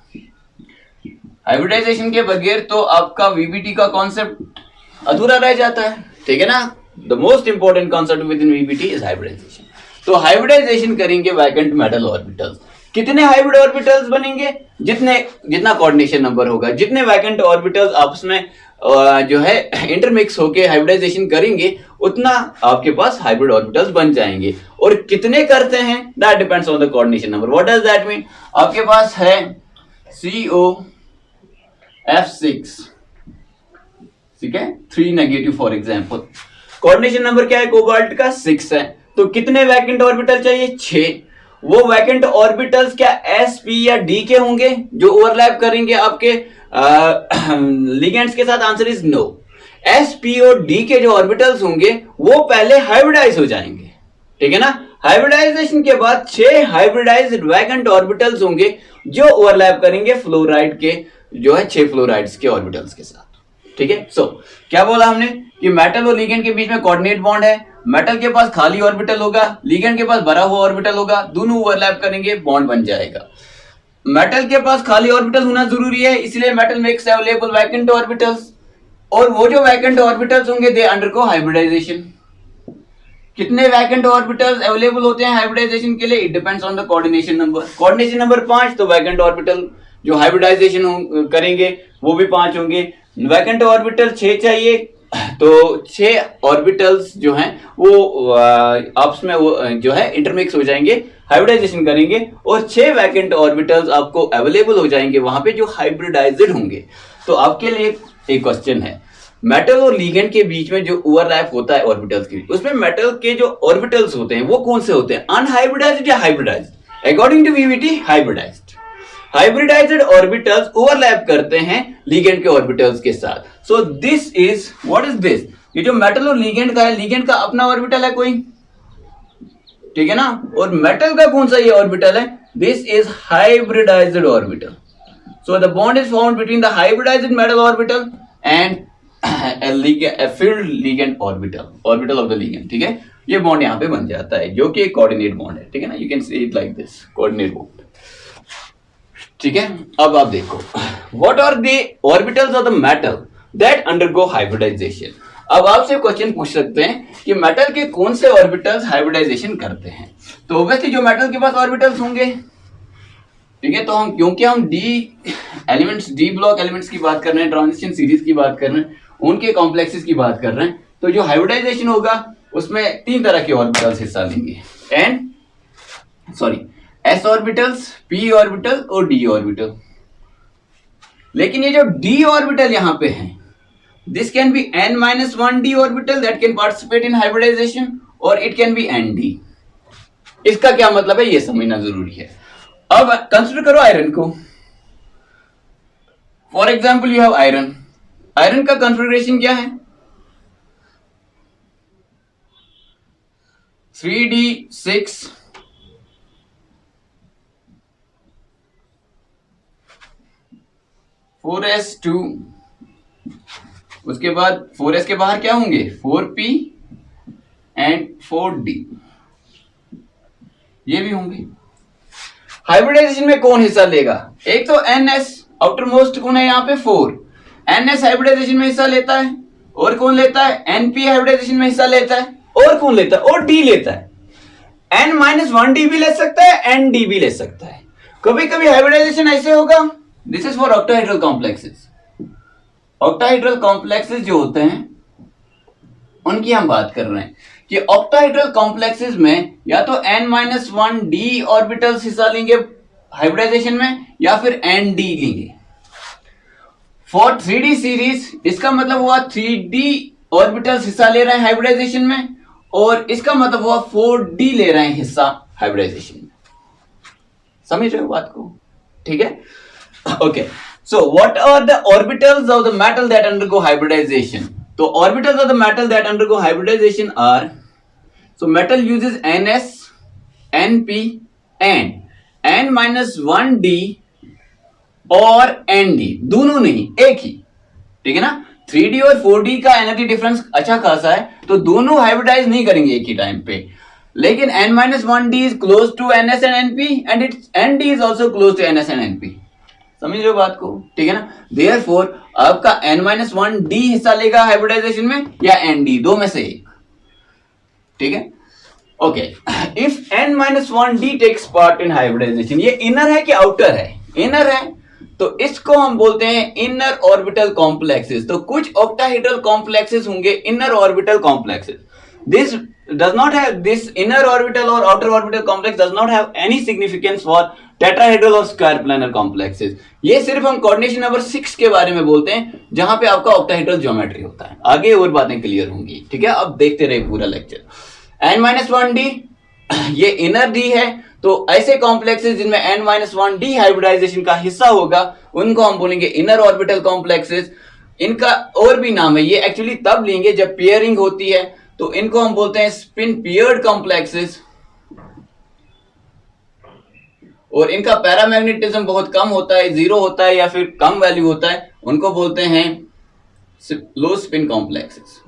Hybridization के बगैर तो आपका वीबीटी का कॉन्सेप्ट अधूरा रह जाता है, ठीक है ना। The most important concept within VBT is hybridization. तो हाइब्रिडाइजेशन करेंगे वैकेंट मेटल ऑर्बिटल्स। कितने हाइब्रिड ऑर्बिटल्स बनेंगे? जितना कोऑर्डिनेशन नंबर होगा, जितने वैकेंट ऑर्बिटल्स आपस में जो है इंटरमिक्स होके हाइब्रिडाइजेशन करेंगे उतना आपके पास हाइब्रिड ऑर्बिटल्स बन जाएंगे। और कितने करते हैं that depends on the coordination number. What does that mean? आपके पास है COF6, ठीक है, 3 negative for example. Coordination number क्या है कोबाल्ट का? 6 है। तो कितने वैकेंट ऑर्बिटल चाहिए? 6। वो वैकेंट ऑर्बिटल्स क्या s p या d के होंगे जो ओवरलैप करेंगे आपके लिगेंड्स के साथ? Answer is no. s p और d के जो ऑर्बिटल्स होंगे वो पहले हाइब्रिडाइज हो जाएंगे, ठीक है ना। हाइब्रिडाइजेशन के बाद 6 हाइब्रिडाइज्ड वैकेंट ऑर्बिटल्स होंगे जो ओवरलैप करेंगे फ्लोराइड के जो है 6 फ्लोराइड्स के ऑर्बिटल्स के साथ, ठीक है। सो क्या बोला हमने कि मेटल और लिगेंड के बीच में कोऑर्डिनेट बॉन्ड है। मेटल के पास खाली ऑर्बिटल होगा, लिगेंड के पास भरा हुआ ऑर्बिटल होगा, दोनों ओवरलैप करेंगे, बॉन्ड बन जाएगा। मेटल के पास खाली ऑर्बिटल होना जरूरी है, इसलिए metal makes available vacant orbitals, और वो जो वैकेंट ऑर्बिटल्स होंगे दे अंडरगो हाइब्रिडाइजेशन। कितने वैकेंट ऑर्बिटल्स अवेलेबल होते हैं हाइब्रिडाइजेशन के लिए? It depends on the coordination number. Coordination number 5 तो वैकेंट ऑर्बिटल जो हाइब्रिडाइजेशन करेंगे वो भी 5 होंगे। वैकेंट ऑर्बिटल 6 चाहिए, तो 6 ऑर्बिटल्स जो हैं वो आपस में वो जो है इंटरमिक्स हो जाएंगे, हाइब्रिडाइजेशन करेंगे, और 6 वैकेंट ऑर्बिटल्स आपको अवेलेबल हो जाएंगे वहां पे जो हाइब्रिडाइज्ड होंगे। तो आपके लिए एक क्वेश्चन है, मेटल और लिगेंड के बीच में जो ओवरलैप होता है ऑर्बिटल्स के, उसमें मेटल के जो ऑर्बिटल्स होते हैं वो कौन से होते हैं? अनहाइब्रिडाइज्ड या hybridized? According to VVT hybridized. Hybridized orbitals overlap करते हैं लिगेंड के ऑर्बिटल्स के साथ। So this is, what is this? ये जो मेटल और लिगेंड का है, लिगेंड का अपना ऑर्बिटल है कोई, ठीक है ना, और मेटल का कौन सा ये ऑर्बिटल है? This is hybridized orbital. So the bond is found between the hybridized metal orbital and a filled ligand orbital of the ligand, ठीक है। ये बॉन्ड यहाँ पे बन जाता है जो कि एक कोऑर्डिनेट बॉन्ड है, ठीक है ना। You can see it like this, coordinate bond, ठीक है। अब आप देखो, what are the orbitals of the metal that undergo hybridization. अब आपसे क्वेश्चन पूछ सकते हैं कि मेटल के कौन से ऑर्बिटल्स हाइब्रिडाइजेशन करते हैं। तो ऑब्वियसली जो मेटल के पास ऑर्बिटल्स होंगे, ठीक है, तो हम क्योंकि हम डी ब्लॉक एलिमेंट्स की बात कर रहे हैं, ट्रांजिशन सीरीज की बात कर रहे हैं, उनके कॉम्प्लेक्सेस की बात कर रहे हैं, तो जो हाइब्रिडाइजेशन होगा उसमें 3 तरह के ऑर्बिटल्स हिस्सा लेंगे, s ऑर्बिटल्स, p ऑर्बिटल और d ऑर्बिटल। लेकिन ये जो d ऑर्बिटल यहां पे है, this can be n-1 d orbital that can participate in hybridization, और इट कैन बी nd। इसका क्या मतलब है ये समझना जरूरी है। अब कंसिडर करो आयरन को। For example you have iron. Iron का कॉन्फ़िगरेशन क्या है? 3d6 4s2 उसके बाद 4s के बाहर क्या होंगे 4p एंड 4d, ये भी होंगे। हाइब्रिडाइजेशन में कौन हिस्सा लेगा? एक तो ns आउटर मोस्ट कौन है यहाँ पे 4, ns हाइब्रिडाइजेशन में हिस्सा लेता है, और कौन लेता है np हाइब्रिडाइजेशन में हिस्सा लेता है, और कौन लेता है और d लेता है। n-1d भी ले सकता है, nd भी ले सकता है। कभी कभी हाइब्रिडाइजेशन ऐसे होगा, this is for octahedral complexes. Octahedral complexes जो होते हैं उनकी हम बात कर रहे हैं कि ऑक्टाहेड्रल कॉम्प्लेक्सेस में या तो n-1d ऑर्बिटल्स हिस्सा लेंगे हाइब्रिडाइजेशन में, या फिर nd लेंगे। फॉर 3d सीरीज इसका मतलब हुआ 3d ऑर्बिटल्स हिस्सा ले रहे हैं हाइब्रिडाइजेशन में, और इसका मतलब हुआ 4d ले रहे हैं हिस्सा हाइब्रिडाइजेशन में। समझ रहे हो बात को? ठीक है, okay. So what are the orbitals of the metal that undergo hybridization? तो orbitals of the metal that undergo hybridization are, so metal uses ns, np and n-1d और nd, दोनों नहीं एक ही, ठीक है ना। 3d और 4d का एनर्जी डिफरेंस अच्छा खासा है, तो दोनों हाइब्रिडाइज नहीं करेंगे एक ही टाइम पे, लेकिन n-1d is close to ns and np and it's nd is also close to ns and np। समझ रहे हो बात को? ठीक है ना। देयरफॉर आपका n-1d हिस्सा लेगा हाइब्रिडाइजेशन में या nd, दो में से एक, ठीक है, okay. If n-1d takes part in hybridization, ये इनर है कि आउटर है? इनर है, तो इसको हम बोलते हैं इनर ऑर्बिटल कॉम्प्लेक्सेस। तो कुछ ऑक्टाहेड्रल कॉम्प्लेक्सेस होंगे inner orbital complexes. This does not have, this inner orbital or outer orbital complex does not have any significance for tetrahedral or square planar complexes। ये सिर्फ हम कोऑर्डिनेशन नंबर 6 के बारे में बोलते हैं, जहां पे आपका ऑक्टाहेड्रल ज्योमेट्री होता है। आगे और बातें क्लियर होंगी, ठीक है। अब देखते रहे पूरा लेक्चर। n-1d ये इनर d है, तो ऐसे कॉम्प्लेक्सेस जिनमें n-1d हाइब्रिडाइजेशन का हिस्सा होगा उनको हम बोलेंगे इनर ऑर्बिटल कॉम्प्लेक्सेस। इनका और भी नाम है, ये एक्चुअली तब लेंगे जब पेयरिंग होती है, तो इनको हम बोलते हैं स्पिन पियर्ड कॉम्प्लेक्सेस, और इनका पैरामैग्नेटिज्म बहुत कम होता है, जीरो होता है या फिर कम वैल्यू होता है, उनको बोलते हैं लो स्पिन कॉम्प्लेक्सेस।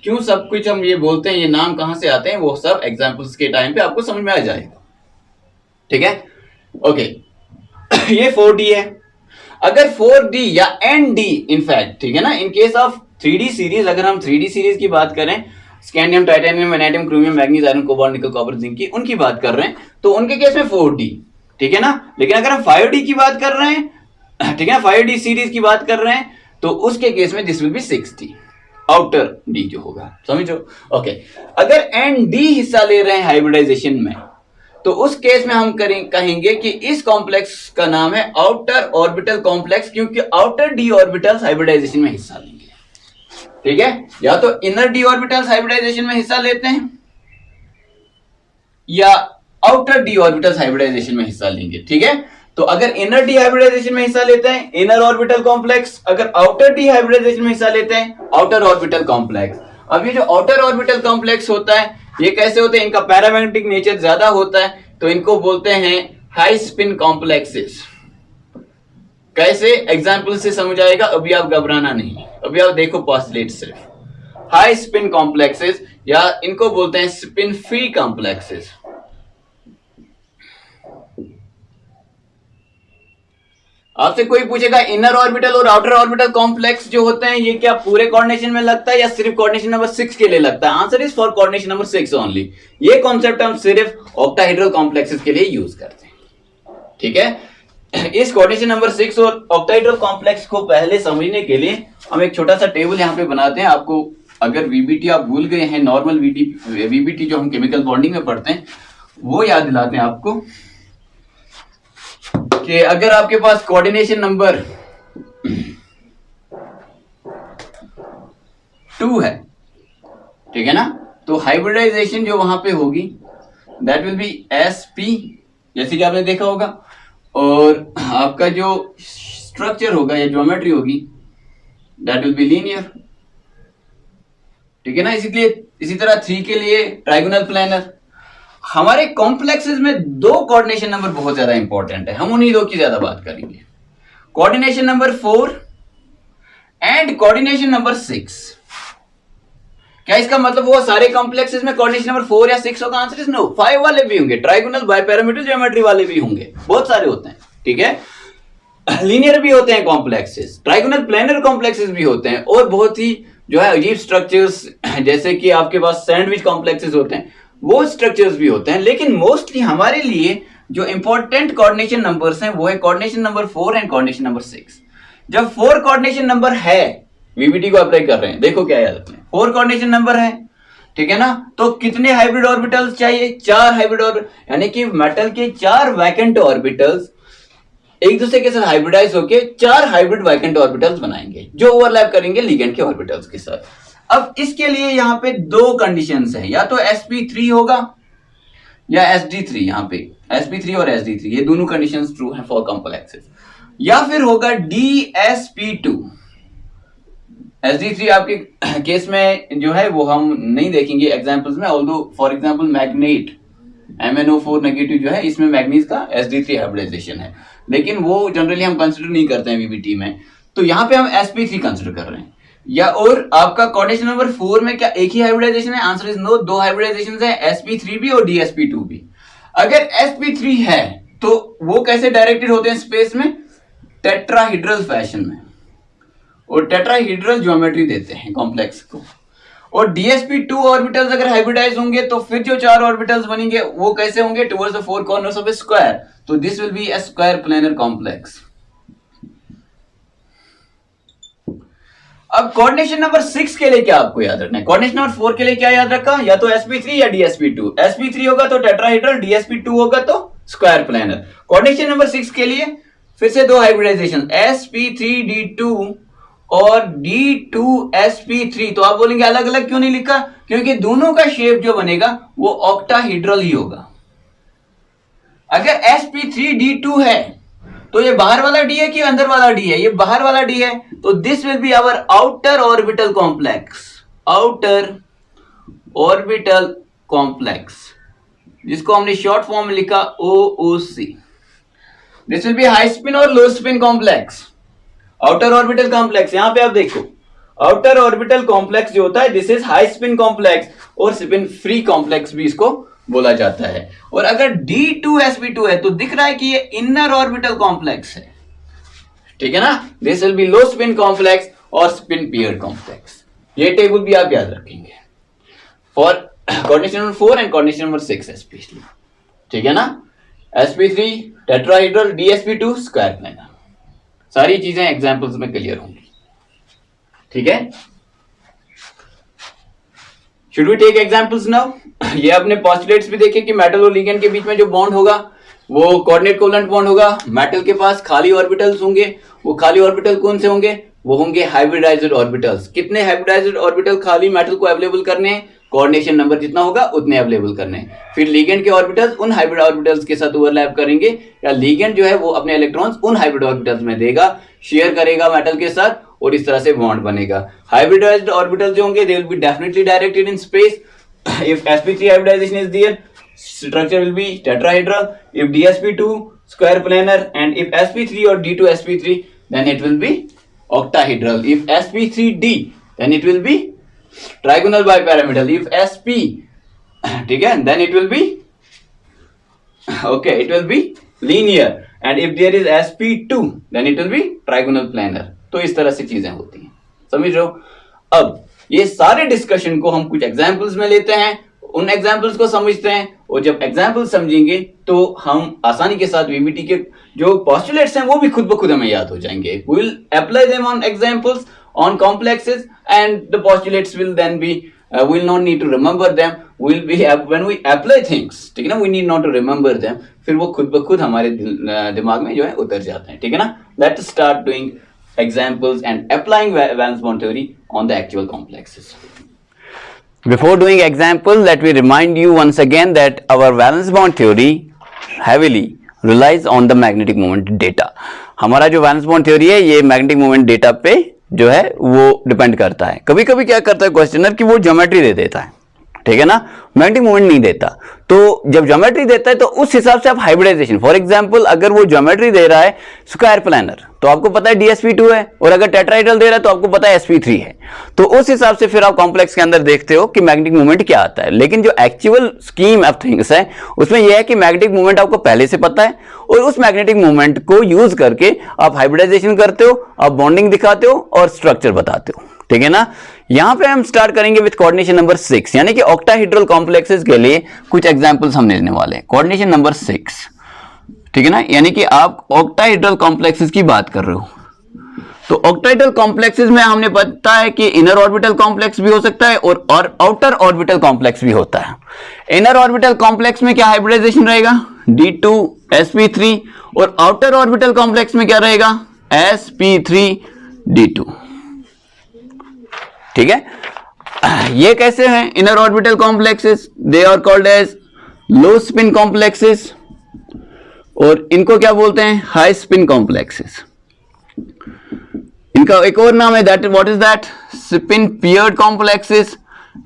क्यों सब कुछ हम ये बोलते हैं, ये नाम कहां से आते हैं, वो सब एग्जांपल्स के टाइम पे आपको समझ में आ जाएगा, ठीक है, ओके। ये 4d है। अगर 4d या nd इनफैक्ट, ठीक है ना, in case of 3d series, अगर हम 3d सीरीज की बात करें, scandium, titanium, vanadium, chromium, manganese, iron, cobalt, निकल, कॉपर, जिंक की, उनकी बात कर रहे हैं, तो उनके केस में 4d, ठीक है ना। लेकिन अगर हम 5d की बात कर रहे हैं, ठीक है, 5d सीरीज की बात कर रहे हैं, तो उसके केस में this will B 6d, outer d जो होगा, समझो, ओके। अगर nd हिस्सा ले रहे हैं हाइब्रिडाइजेशन में, तो उस केस में हम कहेंगे कि इस कॉम्प्लेक्स का नाम है आउटर ऑर्बिटल कॉम्प्लेक्स, क्योंकि आउटर d ऑर्बिटल्स हाइब्रिडाइजेशन में हिस्सा लेंगे, ठीक है। या तो इनर d ऑर्बिटल्स हाइब्रिडाइजेशन में हिस्सा लेते हैं, या आउटर d ऑर्बिटल्स हाइब्रिडाइजेशन में हिस्सा लेंगे, ठीक है। तो अगर इनर d हाइब्रिडाइजेशन में हिस्सा लेते हैं इनर ऑर्बिटल कॉम्प्लेक्स, अगर आउटर d हाइब्रिडाइजेशन में हिस्सा लेते हैं आउटर ऑर्बिटल कॉम्प्लेक्स। अब ये जो आउटर ऑर्बिटल कॉम्प्लेक्स होता है, ये कैसे होते हैं, इनका पैरामैग्नेटिक नेचर ज्यादा होता है, तो इनको बोलते हैं हाई स्पिन कॉम्प्लेक्सेस। कैसे, एग्जाम्पल से समझ आएगा, अभी आप घबराना नहीं, अभी आप देखो पोस्टुलेट सिर्फ। हाई स्पिन कॉम्प्लेक्सेस, या इनको बोलते हैं स्पिन फ्री कॉम्प्लेक्सेस। आपसे कोई पूछेगा इनर ऑर्बिटल और आउटर ऑर्बिटल कॉम्प्लेक्स जो होते हैं, ये क्या पूरे कोऑर्डिनेशन में लगता है या सिर्फ कोऑर्डिनेशन नंबर 6 के लिए लगता है? Answer is for coordination number 6 only. ये कॉन्सेप्ट हम सिर्फ ऑक्टाहेड्रल कॉम्प्लेक्सेस के लिए यूज करते हैं, ठीक है। इस कोऑर्डिनेशन नंबर 6 और ऑक्टाहेड्रल कॉम्प्लेक्स को पहले समझने के लिए हम एक छोटा सा टेबल यहाँ पे बनाते हैं। आपको अगर वीबीटी आप भूल गए हैं, नॉर्मल वीबीटी जो हम केमिकल बॉन्डिंग में पढ़ते हैं, वो याद दिलाते हैं आपको कि अगर आपके पास कोऑर्डिनेशन नंबर 2 है, ठीक है ना, तो हाइब्रिडाइजेशन जो वहां पे होगी दैट विल बी sp, जैसे कि आपने देखा होगा, और आपका जो स्ट्रक्चर होगा या ज्योमेट्री होगी दैट विल बी लीनियर, ठीक है ना। इसी तरह 3 के लिए ट्राइगोनल प्लेनर। हमारे कॉम्प्लेक्सेस में 2 कोऑर्डिनेशन नंबर बहुत ज्यादा इंपॉर्टेंट है, हम उन्हीं 2 की ज्यादा बात करेंगे। Coordination number 4 and coordination number 6। क्या इसका मतलब वो सारे कॉम्प्लेक्सेस में कोऑर्डिनेशन नंबर 4 या 6 होगा? आंसर इज नो, 5 वाले भी होंगे, ट्राइगोनल बाइपैरामीटर ज्योमेट्री वाले भी होंगे, बहुत सारे होते हैं, ठीक है। लीनियर भी होते हैं कॉम्प्लेक्सेस, ट्राइगोनल प्लेनर कॉम्प्लेक्सेस भी होते हैं, और बहुत ही जो है अजीब स्ट्रक्चर्स, जैसे कि आपके पास सैंडविच कॉम्प्लेक्सेस होते हैं, वो स्ट्रक्चर्स भी होते हैं। लेकिन मोस्टली हमारे लिए जो इंपॉर्टेंट कोऑर्डिनेशन नंबर्स हैं वो है coordination number 4 and coordination number 6। जब 4 कोऑर्डिनेशन नंबर है, वीबीटी को अप्लाई कर रहे हैं, देखो क्या याद रखना है, 4 कोऑर्डिनेशन नंबर है, ठीक है ना, तो कितने हाइब्रिड ऑर्बिटल्स चाहिए? 4 हाइब्रिड ऑर्बिटल, यानी कि मेटल के 4 वैकेंट ऑर्बिटल्स एक दूसरे के साथ हाइब्रिडाइज होके 4 हाइब्रिड वैकेंट ऑर्बिटल्स बनाएंगे जो ओवरलैप करेंगे लिगेंड के ऑर्बिटल्स के साथ। अब इसके लिए यहां पे 2 कंडीशंस है, या तो sp3 होगा या sd3, यहां पे sp3 और sd3 ये दोनों कंडीशंस ट्रू है फॉर कॉम्प्लेक्सेस, या फिर होगा dsp2। sd3 आपके केस में जो है वो हम नहीं देखेंगे एग्जांपल्स में, although for example magnet MnO4 negative जो है, इसमें मैग्नीज का sd3 हाइब्रिडाइजेशन है, लेकिन वो जनरली हम कंसिडर नहीं करते हैं वीबीटी में, तो यहां पे हम sp3 कंसिडर कर रहे हैं। या और आपका कोऑर्डिनेशन नंबर 4 में क्या एक ही हाइब्रिडाइजेशन है? आंसर इज नो, 2 हाइब्रिडाइजेशंस है, sp3 भी और dsp2 भी। अगर sp3 है तो वो कैसे डायरेक्टेड होते हैं स्पेस में? टेट्राहीड्रल फैशन में, और टेट्राहीड्रल ज्योमेट्री देते हैं कॉम्प्लेक्स को। और dsp2 ऑर्बिटल्स अगर हाइब्रिडाइज होंगे तो फिर जो 4 ऑर्बिटल्स बनेंगे वो कैसे होंगे? Towards the 4 corners of a square, तो this will be a square planar complex. अब कोऑर्डिनेशन नंबर 6 के लिए क्या आपको याद रखना है? कोऑर्डिनेशन नंबर 4 के लिए क्या याद रखा? या तो sp3 या dsp2। sp3 होगा तो टेट्राहीड्रल, dsp2 होगा तो स्क्वायर प्लेनर। कोऑर्डिनेशन नंबर 6 के लिए फिर से 2 हाइब्रिडाइजेशन, sp3d2 और d2sp3। तो आप बोलेंगे अलग अलग क्यों नहीं लिखा? क्योंकि दोनों का शेप जो बनेगा वो ऑक्टाहीड्रल ही होगा। अगर sp3d2 है तो ये बाहर वाला d है कि अंदर वाला d है? ये बाहर वाला d है, तो this will be our outer orbital complex, outer orbital complex, जिसको हमने शॉर्ट फॉर्म में लिखा OOC। This will be high spin और low spin complex, outer orbital complex. यहां पे आप देखो आउटर ऑर्बिटल कॉम्प्लेक्स जो होता है this is high spin complex, और स्पिन फ्री कॉम्प्लेक्स भी इसको बोला जाता है। और अगर d2sp2 है तो दिख रहा है कि ये इनर ऑर्बिटल कॉम्प्लेक्स है, ठीक है ना, this will B low spin complex और स्पिन पियर्ड कॉम्प्लेक्स। ये टेबल भी आप याद रखेंगे for coordination number 4 and coordination number 6 specially, ठीक है ना। sp3 tetrahedral, dsp2 square planar, सारी चीजें एग्जांपल्स में क्लियर होंगी, ठीक है। Should we take examples now? ये अपने पोस्टुलेट्स भी देखें कि मेटल और लिगेंड के बीच में जो बॉन्ड होगा वो कोऑर्डिनेट कोवेलेंट बॉन्ड होगा। मेटल के पास खाली ऑर्बिटल्स होंगे, वो खाली ऑर्बिटल कौन से होंगे? वो होंगे हाइब्रिडाइज्ड ऑर्बिटल्स। कितने हाइब्रिडाइज्ड ऑर्बिटल खाली मेटल को अवेलेबल करने हैं? कोऑर्डिनेशन नंबर जितना होगा उतने अवेलेबल करने हैं। फिर लिगेंड के ऑर्बिटल्स उन हाइब्रिड ऑर्बिटल्स के साथ ओवरलैप करेंगे, या लिगेंड जो है वो अपने इलेक्ट्रॉन्स उन हाइब्रिड ऑर्बिटल्स में देगा, शेयर करेगा मेटल के साथ, और इस तरह से बॉन्ड बनेगा। हाइब्रिडाइज्ड ऑर्बिटल जो होंगे दे will be definitely directed in space. If sp3 hybridization is there, structure will be tetrahedral. If dsp2 square planar, and if sp3 or d2sp3, then it will be octahedral. If sp3d, then it will be trigonal bipyramidal. If sp, ठीक है, then it will be okay, it will be linear. And if there is sp2, then it will be trigonal planar. तो इस तरह से चीजें होती हैं, समझ रहे हो? अब ये सारे डिस्कशन को हम कुछ एग्जाम्पल्स में लेते हैं, उन एग्जाम्पल्स को समझते हैं, और जब एग्जाम्पल समझेंगे तो हम आसानी के साथ वीबीटी के जो पोस्टुलेट्स हैं वो भी खुद ब खुद हमें याद हो जाएंगे। We will apply them on examples on complexes, and the postulates will then be we will not need to remember them, will be when we apply things, ठीक है ना, we need not to remember them, फिर वो खुद ब खुद हमारे दिमाग में जो है उतर जाते हैं, ठीक है ना। Let's start doing examples and applying valence bond theory on the actual complexes. Before doing example, let me remind you once again that our valence bond theory heavily relies on the magnetic moment data. हमारा जो valence bond theory है ये magnetic moment data पे जो है वो डिपेंड करता है। कभी कभी क्या करता है क्वेश्चनर कि वो ज्योमेट्री दे देता है, ठीक है ना, मैग्नेटिक मोमेंट नहीं देता। तो जब ज्योमेट्री देता है तो उस हिसाब से आप हाइब्रिडाइजेशन, फॉर एग्जांपल अगर वो ज्योमेट्री दे रहा है स्क्वायर प्लानर तो आपको पता है DSP2 है, और अगर टेट्राहेड्रल दे रहा है तो आपको पता है SP3 है। तो उस हिसाब से फिर आप कॉम्प्लेक्स के अंदर देखते हो कि मैग्नेटिक मोमेंट क्या आता है। लेकिन जो एक्चुअल स्कीम ऑफ थिंग्स है उसमें यह है कि मैग्नेटिक मोमेंट आपको पहले से पता है, और उस मैग्नेटिक मोमेंट को यूज करके आप हाइब्रिडाइजेशन करते हो, आप बॉन्डिंग दिखाते हो और स्ट्रक्चर बताते हो। ठीक है ना। यहां पे हम स्टार्ट करेंगे विद कोऑर्डिनेशन नंबर 6, यानी कि ऑक्टाहेड्रल कॉम्प्लेक्सेस के लिए कुछ एग्जांपल्स हम लेने वाले हैं। कोऑर्डिनेशन नंबर 6, ठीक है ना, यानी कि आप ऑक्टाहेड्रल कॉम्प्लेक्सेस की बात कर रहे हो। तो ऑक्टाहेड्रल कॉम्प्लेक्सेस में हमने पता है कि इनर ऑर्बिटल कॉम्प्लेक्स भी हो सकता है और आउटर ऑर्बिटल कॉम्प्लेक्स भी होता है। इनर ऑर्बिटल कॉम्प्लेक्स में क्या हाइब्रिडाइजेशन रहेगा, D2sp3, और आउटर ऑर्बिटल कॉम्प्लेक्स में क्या रहेगा, sp3d2। ठीक है। ये कैसे हैं inner orbital complexes, they are called as low spin complexes, और इनको क्या बोलते हैं, हाई स्पिन कॉम्प्लेक्सेस। इनका एक और नाम है, that what is that, spin paired complexes,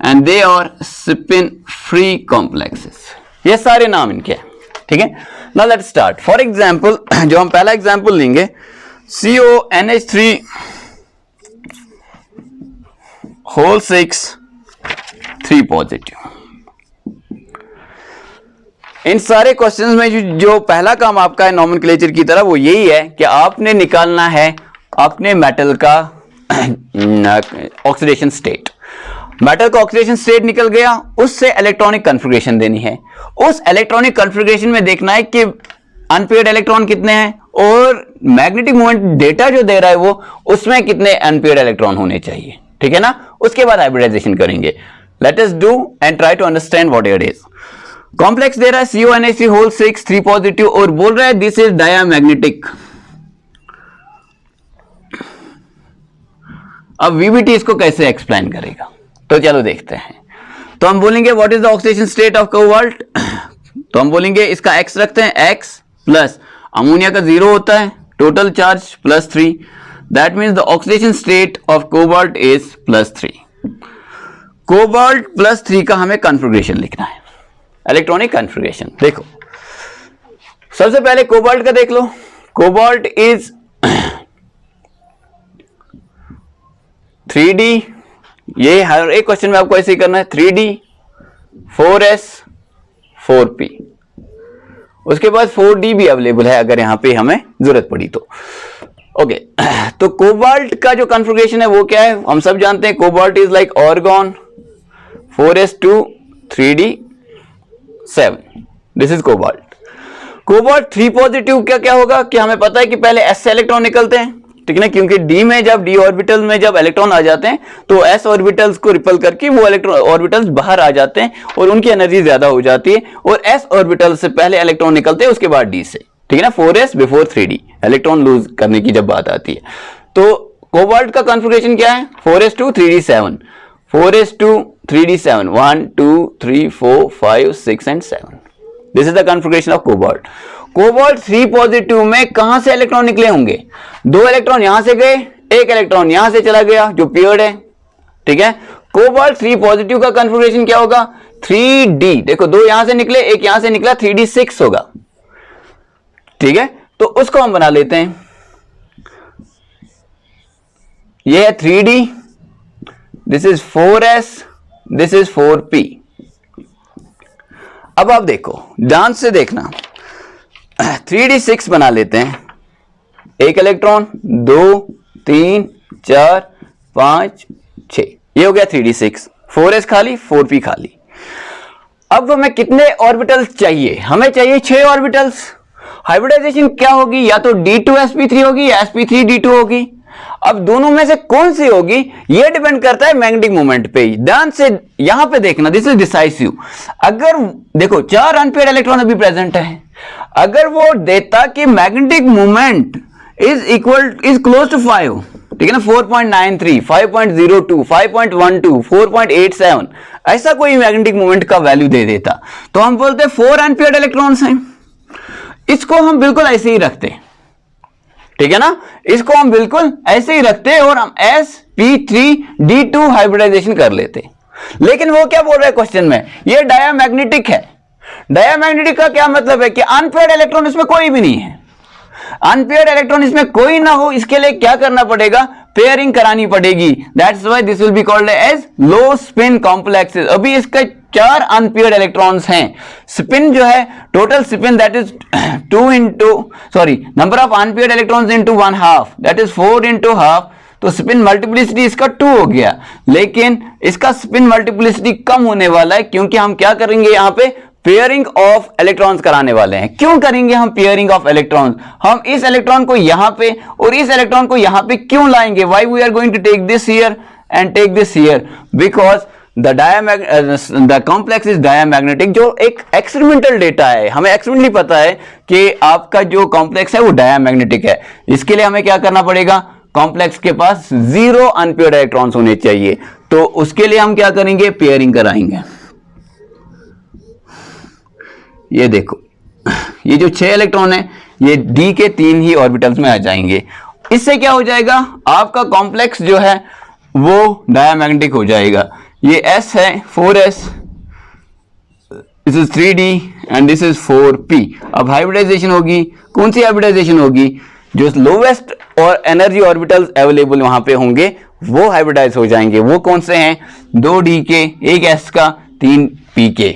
and they are spin free complexes. ये सारे नाम इनके हैं। ठीक है। Now let's start. For example जो हम पहला एग्जांपल लेंगे, CONH3 होल 6 3 पॉजिटिव। इन सारे क्वेश्चंस में जो पहला काम आपका है नोमेनक्लेचर की तरह, वो यही है कि आपने निकालना है अपने मेटल का ऑक्सीडेशन स्टेट। मेटल का ऑक्सीडेशन स्टेट निकल गया, उससे इलेक्ट्रॉनिक कन्फिग्रेशन देनी है। उस इलेक्ट्रॉनिक कन्फिग्रेशन में देखना है कि अनपेयर्ड इलेक्ट्रॉन कितने हैं, और मैग्नेटिक मोमेंट डेटा जो दे रहा है वो, उसमें कितने अनपेयर्ड इलेक्ट्रॉन होने चाहिए। ठीक है ना। उसके बाद हाइब्रिडाइजेशन करेंगे। Let us do and try to understand what it is. Complex दे रहा है CONH3 होल 6 3 पॉजिटिव, और बोल रहा है दिस इज डायामैग्नेटिक। अब VBT इसको कैसे एक्सप्लेन करेगा, तो चलो देखते हैं। तो हम बोलेंगे what is the oxidation state of cobalt, तो हम बोलेंगे इसका X रखते हैं, X प्लस अमोनिया का 0 होता है, total charge +3, that means the oxidation state of cobalt is +3। Cobalt +3 का हमें कन्फिग्रेशन लिखना है, इलेक्ट्रॉनिक कन्फिग्रेशन। देखो सबसे पहले कोबाल्ट का देख लो। कोबाल्ट इज 3D, ये हर एक क्वेश्चन में आपको ऐसे ही करना है, 3D 4S 4P, उसके बाद 4D भी अवेलेबल है अगर यहां पे हमें जरूरत पड़ी तो। ओके तो कोबाल्ट का जो कन्फिग्रेशन है वो क्या है, हम सब जानते हैं cobalt is like organ 4s2 3D 7, this is cobalt. Cobalt 3 positive क्या क्या होगा कि हमें पता है कि पहले S से इलेक्ट्रॉन निकलते हैं, ठीक है ना, क्योंकि D में जब D ऑर्बिटल में जब इलेक्ट्रॉन आ जाते हैं तो S ऑर्बिटल्स को रिपल करके वो इलेक्ट्रॉन ऑर्बिटल्स बाहर आ जाते हैं और उनकी एनर्जी ज्यादा हो जाती है, और S ऑर्बिटल से पहले इलेक्ट्रॉन निकलते हैं, उसके बाद D से, ठीक है ना, 4s before 3D, electron lose करने की जब बात आती है। तो कोबाल्ट का कॉन्फ़िगरेशन क्या है, 4s2 3D 7, 4s2 3D 7, 1 2 3 4 5 6 and 7, this is the configuration of cobalt. Cobalt 3 positive में कहां से इलेक्ट्रॉन निकले होंगे, 2 इलेक्ट्रॉन यहां से गए, 1 इलेक्ट्रॉन यहां से चला गया जो पियर्ड है, ठीक है। कोबाल्ट 3 पॉजिटिव का कॉन्फ़िगरेशन क्या होगा, 3D, देखो 2 यहां से निकले, 1 यहां से निकला, 3D 6 होगा, ठीक है। तो उसको हम बना लेते हैं, ये है 3D, this is 4s, this is 4p। अब आप देखो ध्यान से देखना, 3D 6 बना लेते हैं, 1 इलेक्ट्रॉन 2 3 4 5 6, ये हो गया 3D 6, 4s खाली 4p खाली। अब हमें कितने ऑर्बिटल्स चाहिए, हमें चाहिए 6 ऑर्बिटल्स। हाइब्रिडाइजेशन क्या होगी, या तो D2sp3 होगी या sp3d2 होगी। अब दोनों में से कौन सी होगी यह डिपेंड करता है मैग्नेटिक मोमेंट पे। ध्यान से यहां पे देखना, दिस इज डिसाइसिव। अगर देखो 4 अनपेयर्ड इलेक्ट्रॉन अभी प्रेजेंट है, अगर वो देता कि magnetic moment is close to 5, ठीक है ना, 4.93 5.02 5.12 4.87, ऐसा कोई मैग्नेटिक मोमेंट का वैल्यू दे देता तो हम बोलते 4 अनपेयर्ड इलेक्ट्रॉन्स हैं। इसको हम बिल्कुल ऐसे ही रखते, ठीक है ना, इसको हम बिल्कुल ऐसे ही रखते और हम sp3d2 हाइब्रिडाइजेशन कर लेते। लेकिन वो क्या बोल रहा है क्वेश्चन में, ये डायामैग्नेटिक है। डायामैग्नेटिक का क्या मतलब है कि अनपेयर्ड इलेक्ट्रॉन इसमें कोई भी नहीं है, अनपेयर्ड इलेक्ट्रॉन इसमें कोई ना हो, इसके लिए क्या करना पड़ेगा, पेयरिंग करानी पड़ेगी। That's why this will be called as low spin complexes. अभी इसका 4 अनपेयर्ड इलेक्ट्रॉन्स हैं। स्पिन जो है total spin that is 2 into number of unpaired electrons into 1/2 that is 4 into half. तो स्पिन मल्टीप्लिसिटी इसका 2 हो गया, लेकिन इसका स्पिन मल्टीप्लिसिटी कम होने वाला है क्योंकि हम क्या करेंगे, यहां पे पेयरिंग ऑफ इलेक्ट्रॉन्स कराने वाले हैं। क्यों करेंगे हम पेयरिंग ऑफ इलेक्ट्रॉन्स, हम इस इलेक्ट्रॉन को यहां पे और इस इलेक्ट्रॉन को यहां पे क्यों लाएंगे, why we are going to take this here and take this here, because the complex is diamagnetic. जो एक एक्सपेरिमेंटल डेटा है, हमें एक्सपेरिमेंटली पता है कि आपका जो कॉम्प्लेक्स है वो डायामैग्नेटिक है। इसके लिए हमें क्या करना पड़ेगा, कॉम्प्लेक्स के पास 0 अनपेयर्ड इलेक्ट्रॉन्स होने चाहिए। तो उसके लिए हम क्या करेंगे, पेयरिंग कराएंगे। ये देखो, ये जो 6 इलेक्ट्रॉन है ये d के 3 ही ऑर्बिटल्स में आ जाएंगे। इससे क्या हो जाएगा, आपका कॉम्प्लेक्स जो है वो डायामैग्नेटिक हो जाएगा। ये s है 4s, this is 3d and this is 4p। अब हाइब्रिडाइजेशन होगी, कौन सी हाइब्रिडाइजेशन होगी, जो लोवेस्ट और एनर्जी ऑर्बिटल्स अवेलेबल वहां पे होंगे वो हाइब्रिडाइज हो जाएंगे। वो कौन से हैं, 2d के, 1s का, 3p के,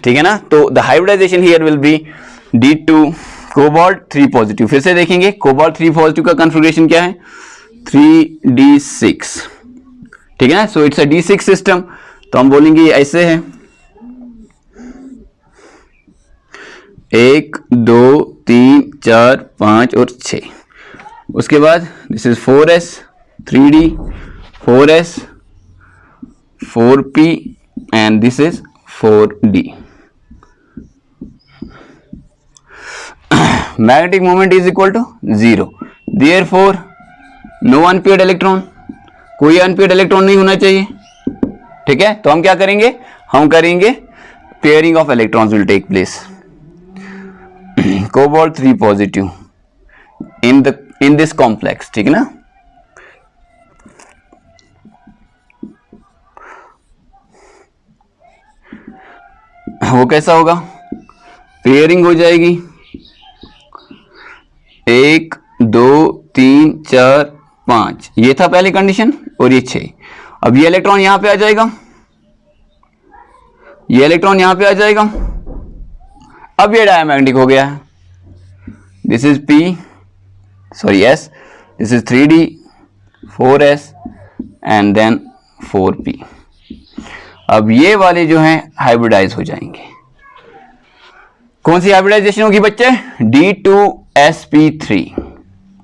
ठीक है ना। तो the hybridization here will be d2 cobalt 3 positive. फिर से देखेंगे कोबाल्ट 3 पॉजिटिव का कॉन्फ़िगरेशन क्या है, 3d6, ठीक है ना। So it's a d6 system. तो हम बोलेंगे ये ऐसे है, 1 2 3 4 5 और 6। उसके बाद this is 4s 3d 4s 4p and this is 4d। Magnetic moment is equal to 0, therefore no unpaired electron, कोई अनपेयर्ड इलेक्ट्रॉन नहीं होना चाहिए, ठीक है। तो हम क्या करेंगे, हम करेंगे pairing of electrons will take place. Cobalt 3 positive in this complex, ठीक है ना। वो कैसा होगा, पेयरिंग हो जाएगी 1 2 3 4 5, ये था पहली कंडीशन, और ये 6। अब ये इलेक्ट्रॉन यहां पे आ जाएगा, ये इलेक्ट्रॉन यहां पे आ जाएगा। अब ये डायामैग्नेटिक हो गया है, this is s, this is 3d 4s and then 4p। अब ये वाले जो हैं हाइब्रिडाइज हो जाएंगे। कौन सी हाइब्रिडाइजेशन होगी बच्चे, d2sp3।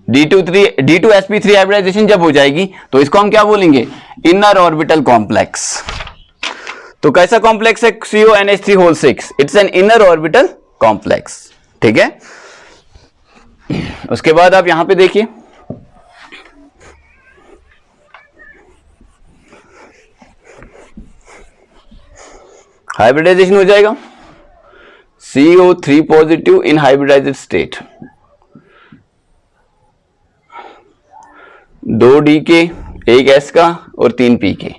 d2sp3 हाइब्रिडाइजेशन जब हो जाएगी तो इसको हम क्या बोलेंगे, इनर ऑर्बिटल कॉम्प्लेक्स। तो कैसा कॉम्प्लेक्स है, CONH3 it's an inner orbital complex, ठीक है। उसके बाद आप यहां पे देखिए, हाइब्रिडाइजेशन हो जाएगा CO3 positive in hybridised state, 2d के, 1s का और 3p के।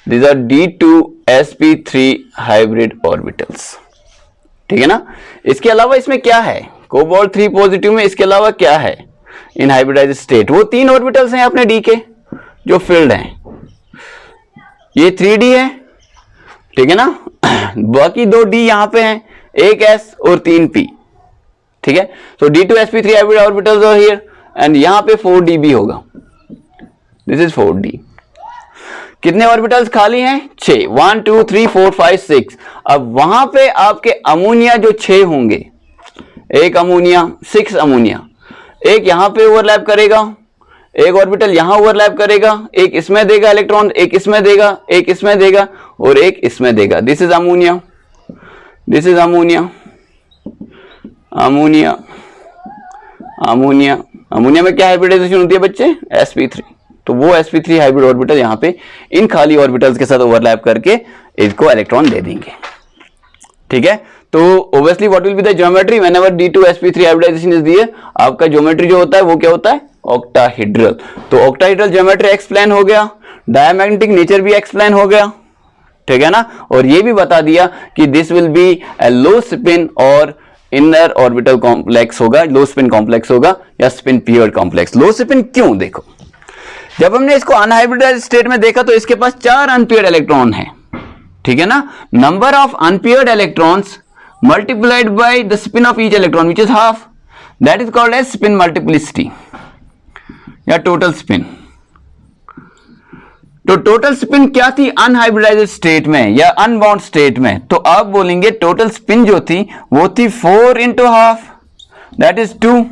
These are d2sp3 hybrid orbitals, ठीक है ना। इसके अलावा इसमें क्या है, कोबाल्ट 3 पॉजिटिव में इसके अलावा क्या है इन हाइब्रिडाइज्ड स्टेट, वो 3 ऑर्बिटल्स हैं अपने d के जो फिल्ड हैं। ये 3d है, ठीक है ना, बाकी 2d यहां पे हैं, 1s और 3p, ठीक है। So d2sp3 hybrid orbitals are here and यहां पे 4d भी होगा, दिस इज 4d। कितने ऑर्बिटल्स खाली हैं, 6, 1 2 3 4 5 6। अब वहां पे आपके अमोनिया जो 6 होंगे, एक अमोनिया 6 अमोनिया, एक यहां पे ओवरलैप करेगा, एक ऑर्बिटल यहां ओवरलैप करेगा, एक इसमें देगा इलेक्ट्रॉन, एक इसमें देगा, एक इसमें देगा और एक इसमें देगा। This is ammonia, this is ammonia, ammonia, ammonia. Ammonia में क्या हाइब्रिडाइजेशन होती है बच्चे, sp3। तो वो sp3 हाइब्रिड ऑर्बिटल यहां पे इन खाली ऑर्बिटल्स के साथ ओवरलैप करके इसको इलेक्ट्रॉन दे देंगे, ठीक है। तो obviously what will be the geometry whenever d2sp3 hybridization is there, आपका ज्योमेट्री जो होता है वो क्या होता है, ऑक्टाहेड्रल। तो ऑक्टाहेड्रल ज्योमेट्री एक्सप्लेन हो गया, डायमैग्नेटिक नेचर भी एक्सप्लेन हो गया, ठीक है ना। और ये भी बता दिया कि this will B A low spin और इनर ऑर्बिटल कॉम्प्लेक्स होगा, लो स्पिन कॉम्प्लेक्स होगा या स्पिन पीरियड कॉम्प्लेक्स। लो स्पिन क्यों? देखो, जब हमने इसको अनहाइब्रिडाइज्ड स्टेट में देखा तो इसके पास 4 अनपेयर्ड इलेक्ट्रॉन है, ठीक है ना। Number of unpaired electrons multiplied by the spin of each electron which is half, that is called as spin multiplicity या टोटल स्पिन। तो टोटल स्पिन क्या थी अनहाइब्रिडाइज्ड स्टेट में या अनबाउंड स्टेट में? तो आप बोलेंगे टोटल स्पिन जो थी वो थी 4 into हाफ, दैट इज 2।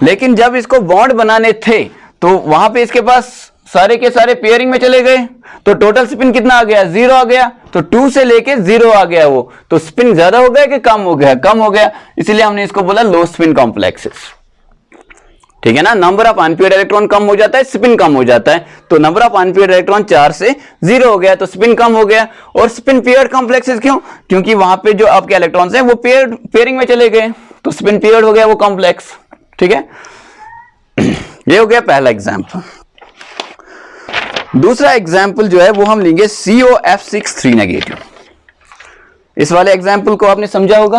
लेकिन जब इसको बॉन्ड बनाने थे तो वहां पे इसके पास सारे के सारे पेयरिंग में चले गए, तो टोटल स्पिन कितना आ गया? 0 आ गया। तो 2 से लेके 0 आ गया वो, तो स्पिन ज्यादा हो गया कि कम हो गया? कम हो गया, इसलिए हमने इसको बोला लो स्पिन कॉम्प्लेक्सेस, ठीक है ना। नंबर ऑफ अनपेयर्ड इलेक्ट्रॉन कम हो जाता है, स्पिन कम हो जाता है। तो नंबर ऑफ अनपेयर्ड इलेक्ट्रॉन 4 से 0 हो गया, तो स्पिन कम हो गया। और स्पिन पेयर्ड कॉम्प्लेक्सेस क्यों? क्योंकि वहां पे जो आपके इलेक्ट्रॉन्स हैं वो पेयरिंग में चले गए, तो स्पिन पेयर्ड हो गया वो कॉम्प्लेक्स, ठीक है। ये हो गया पहला एग्जाम्पल। दूसरा एग्जाम्पल जो है वो हम लेंगे COF6 3 नेगेटिव। इस वाले एग्जाम्पल को आपने समझा होगा।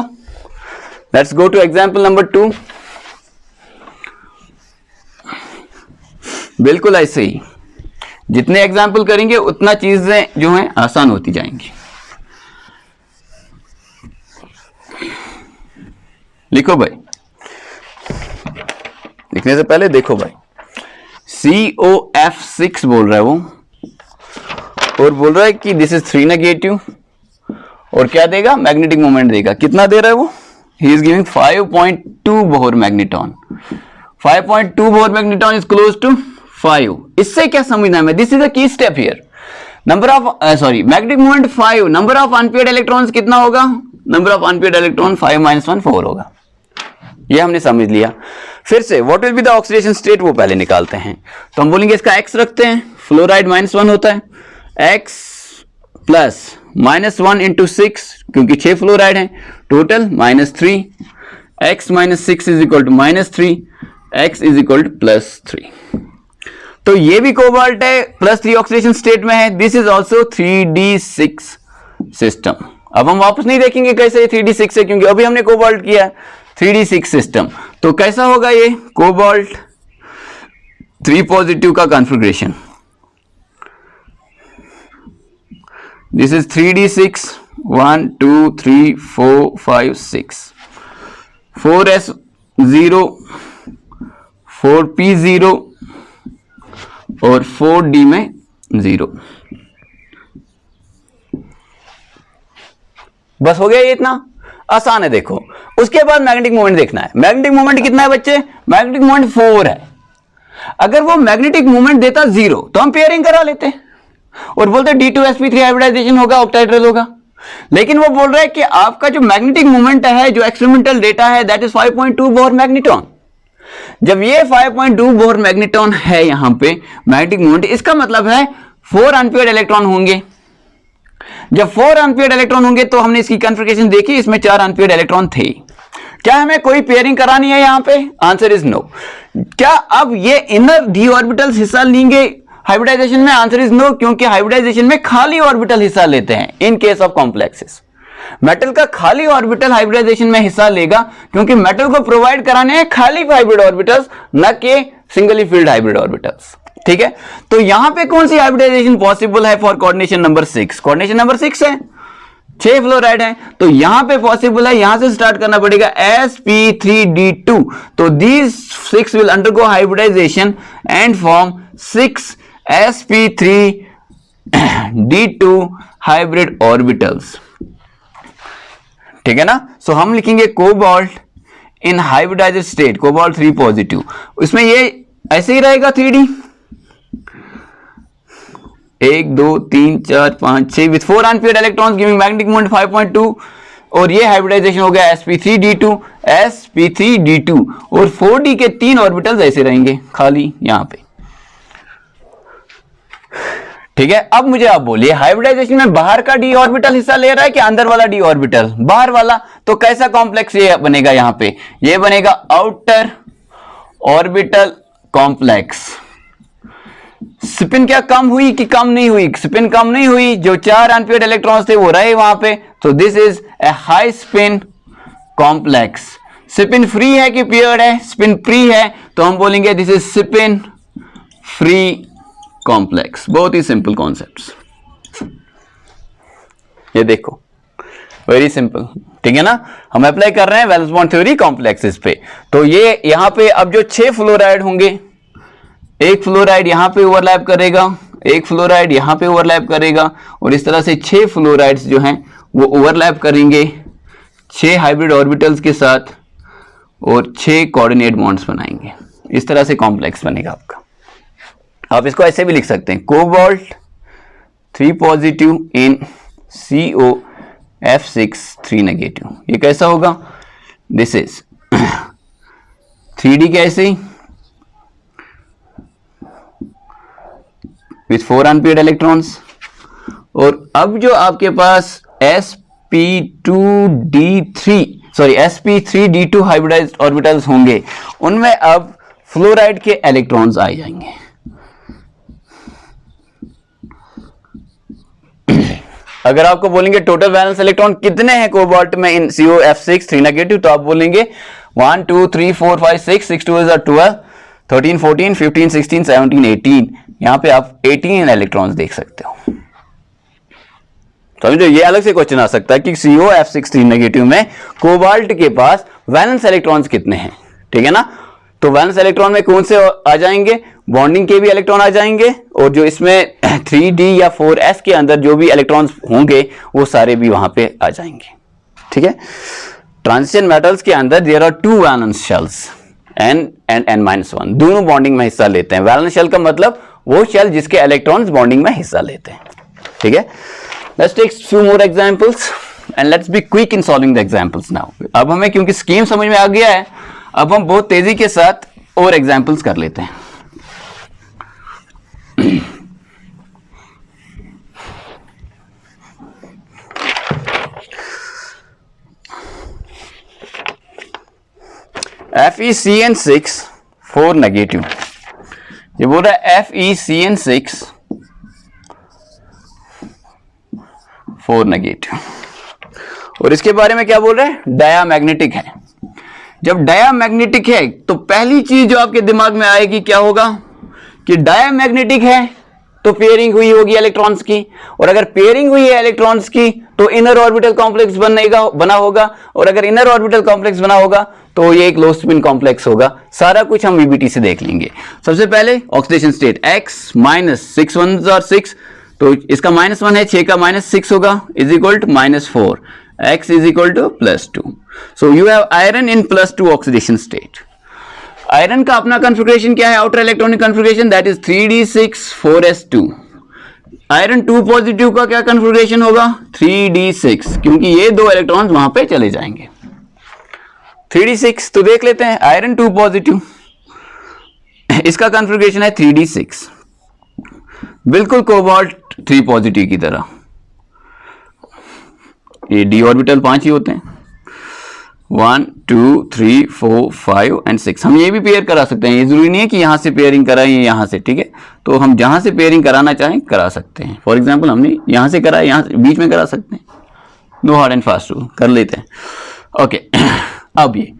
Let's go to example number 2। बिल्कुल ऐसे ही, जितने एग्जाम्पल करेंगे उतना चीजें जो हैं आसान होती जाएंगी। लिखो भाई, लिखने से पहले देखो भाई, COF6 बोल रहा है वो, और बोल रहा है कि दिस इज 3 नेगेटिव, और क्या देगा? मैग्नेटिक मोमेंट देगा। कितना दे रहा है वो? He is giving 5.2 Bohr magneton. 5.2 Bohr magneton is close to 5। इससे क्या समझना है? This is a key step here. Number of magnetic moment 5, number of unpaired electrons कितना होगा? नंबर ऑफ अनपेयर्ड इलेक्ट्रॉन 5 - 1 4 होगा। ये हमने समझ लिया। फिर से what will be the oxidation state वो पहले निकालते हैं। तो हम बोलेंगे इसका x रखते हैं, फ्लोराइड -1 होता है, x प्लस -1 into 6 क्योंकि 6 फ्लोराइड है, total -3, x - 6 is equal to -3, x is equal to +3। तो ये भी कोबाल्ट है, +3 ऑक्सीडेशन स्टेट में है। This is also 3d6 system. अब हम वापस नहीं देखेंगे कैसे ये 3d6 है, क्योंकि अभी हमने कोबाल्ट किया है 3d6 सिस्टम। तो कैसा होगा ये कोबाल्ट 3 पॉजिटिव का configuration? This is 3d6, 1 2 3 4 5 6, 4s0, 4p0 और 4d में 0। बस हो गया ये, इतना आसान है। देखो उसके बाद मैग्नेटिक मोमेंट देखना है। मैग्नेटिक मोमेंट कितना है बच्चे? मैग्नेटिक मोमेंट 4 है। अगर वो मैग्नेटिक मोमेंट देता 0 तो हम पेयरिंग करा लेते और बोलते D2sp3 हाइब्रिडाइजेशन होगा, ऑक्टाहेड्रल होगा। लेकिन वो बोल रहा है कि आपका जो मैग्नेटिक मोमेंट है, जो एक्सपेरिमेंटल डेटा है, दैट इज 5.2 बोहर मैग्नेटॉन। जब ये 5.2 बोहर मैग्नेटॉन है यहां पे मैग्नेटिक मोमेंट, इसका मतलब है 4 अनपेयर्ड इलेक्ट्रॉन होंगे। जब 4 अनपेयर्ड इलेक्ट्रॉन होंगे तो हमने इसकी कॉन्फ़िगरेशन देखी, इसमें 4 अनपेयर्ड इलेक्ट्रॉन थे। क्या हमें कोई पेयरिंग करानी है यहां पे? Answer is no. क्या अब ये इनर डी ऑर्बिटल्स हिस्सा लेंगे हाइब्रिडाइजेशन में? आंसर इज नो, क्योंकि हाइब्रिडाइजेशन में खाली ऑर्बिटल हिस्सा लेते हैं in case of complexes. Metal का खाली ऑर्बिटल हाइब्रिडाइजेशन में हिस्सा लेगा, क्योंकि मेटल को प्रोवाइड कराने हैं खाली हाइब्रिड ऑर्बिटल्स, न कि सिंगली फील्ड हाइब्रिड ऑर्बिटल्स। ठीक है, तो यहां पे कौन सी हाइब्रिडाइजेशन पॉसिबल है for coordination number 6? Coordination number 6 है, 6 फ्लोराइड है, तो यहां पे पॉसिबल है। यहां से स्टार्ट करना पड़ेगा sp3d2। तो these 6 will undergo hybridization and form 6 sp3d2 hybrid orbitals। ठीक है ना। सो हम लिखेंगे कोबाल्ट इन हाइब्रिडाइज्ड स्टेट, कोबाल्ट 3 पॉजिटिव। इसमें ये ऐसे ही रहेगा 3d, 1 2 3 4 5 6 with 4 unpaired electrons giving magnetic moment 5.2। और ये हाइब्रिडाइजेशन हो गया sp3d2, sp3d2 और 4d के 3 ऑर्बिटल्स ऐसे रहेंगे खाली यहां पे। ठीक है, अब मुझे आप बोलिए हाइब्रिडाइजेशन में बाहर का डी ऑर्बिटल हिस्सा ले रहा है कि अंदर वाला डी ऑर्बिटल? बाहर वाला। तो कैसा कॉम्प्लेक्स ये बनेगा? यहां पे ये बनेगा आउटर ऑर्बिटल कॉम्प्लेक्स। स्पिन क्या कम हुई कि कम नहीं हुई? स्पिन कम नहीं हुई, जो 4 अनपेयर्ड इलेक्ट्रॉन्स थे वो रहे वहां पे, तो this is a high spin complex. Spin free है कि पेयर्ड है? स्पिन फ्री है, तो हम बोलेंगे this is spin free complex. बहुत ही सिंपल कॉन्सेप्ट्स, ये देखो, वेरी सिंपल, ठीक है ना। हम अप्लाई कर रहे हैं वैलेंस बॉन्ड थ्योरी कॉम्प्लेक्सेस पे। तो ये यहां पे अब जो 6 फ्लोराइड होंगे, एक फ्लोराइड यहां पे ओवरलैप करेगा, एक फ्लोराइड यहां पे ओवरलैप करेगा, और इस तरह से 6 फ्लोराइड्स जो हैं वो ओवरलैप करेंगे 6 हाइब्रिड ऑर्बिटल्स के साथ और 6 कोऑर्डिनेट बॉन्ड्स बनाएंगे। इस तरह से कॉम्प्लेक्स बनेगा आपका। आप इसको ऐसे भी लिख सकते हैं, कोबाल्ट 3 पॉजिटिव इन COF6 3 नेगेटिव। ये कैसा होगा? दिस इज 3D कैसे विथ 4 अनपेयर्ड इलेक्ट्रॉन्स। और अब जो आपके पास sp3d2 हाइब्रिडाइज्ड ऑर्बिटल्स होंगे, उनमें अब फ्लोराइड के इलेक्ट्रॉन्स आ जाएंगे। अगर आपको बोलेंगे टोटल वैलेंस इलेक्ट्रॉन कितने हैं कोबाल्ट में इन COF6 3 नेगेटिव, तो आप बोलेंगे 1 2 3 4 5 6 6 2 12 13 14 15 16 17 18। यहां पे आप 18 इलेक्ट्रॉन्स देख सकते हो। समझो, ये अलग से क्वेश्चन आ सकता है कि COF6 3 नेगेटिव में कोबाल्ट के पास वैलेंस इलेक्ट्रॉन्स कितने हैं, ठीक है ना। तो वैलेंस इलेक्ट्रॉन में कौन से आ जाएंगे? बॉन्डिंग के भी इलेक्ट्रॉन आ जाएंगे, और जो इसमें 3D या 4s के अंदर जो भी इलेक्ट्रॉन्स होंगे वो सारे भी वहां पे आ जाएंगे, ठीक है। ट्रांजिशन मेटल्स के अंदर there are 2 valence shells, n and n-1, दोनों बॉन्डिंग में हिस्सा लेते हैं। वैलेंस शेल का मतलब वो शेल जिसके इलेक्ट्रॉन्स बॉन्डिंग में हिस्सा लेते हैं, ठीक है। Let's take few more examples and let's be quick in solving the examples now। अब हमें क्योंकि स्कीम समझ में आ गया है, अब हम बहुत तेजी के साथ और एग्जाम्पल्स कर लेते हैं। FeCN6 4 negative. ये बोल रहा है FeCN6 4 नेगेटिव, और इसके बारे में क्या बोल रहे हैं? डायामैग्नेटिक है। जब डायामैग्नेटिक है तो पहली चीज जो आपके दिमाग में आएगी क्या होगा कि डायामैग्नेटिक है तो पेयरिंग हुई होगी इलेक्ट्रॉन्स की, और अगर पेयरिंग हुई है इलेक्ट्रॉन्स की तो इनर ऑर्बिटल कॉम्प्लेक्स बना होगा, और अगर इनर ऑर्बिटल कॉम्प्लेक्स बना होगा तो ये एक लो स्पिन कॉम्प्लेक्स होगा। सारा कुछ हम वीबीटी से देख लेंगे। सबसे पहले oxidation state x - 6 1s are 6, तो इसका -1 है, 6 का -6 होगा, is equal to -4, x is equal to +2। So you have iron in +2 oxidation state. Iron का अपना कॉन्फ़िगरेशन क्या है? Outer electronic configuration, that is 3d6 4s2। Iron 2 positive का क्या कॉन्फ़िगरेशन होगा? 3d6, क्योंकि ये 2 इलेक्ट्रॉन्स वहां पे चले जाएंगे। 3d6 तो देख लेते हैं, आयरन 2 पॉजिटिव, इसका कॉन्फ़िगरेशन है 3d6, बिल्कुल कोबाल्ट 3 पॉजिटिव की तरह। ये d ऑर्बिटल 5 ही होते हैं, 1 2 3 4 5 एंड 6। हम ये भी पेयर करा सकते हैं, ये जरूरी नहीं है कि यहां से पेयरिंग कराएं यहां से, ठीक है। तो हम जहां से पेयरिंग कराना चाहें करा सकते हैं। फॉर एग्जांपल हमने यहां से करा, यहां से बीच में करा सकते हैं। No hard and fast rule, कर लेते हैं। ओके अब ये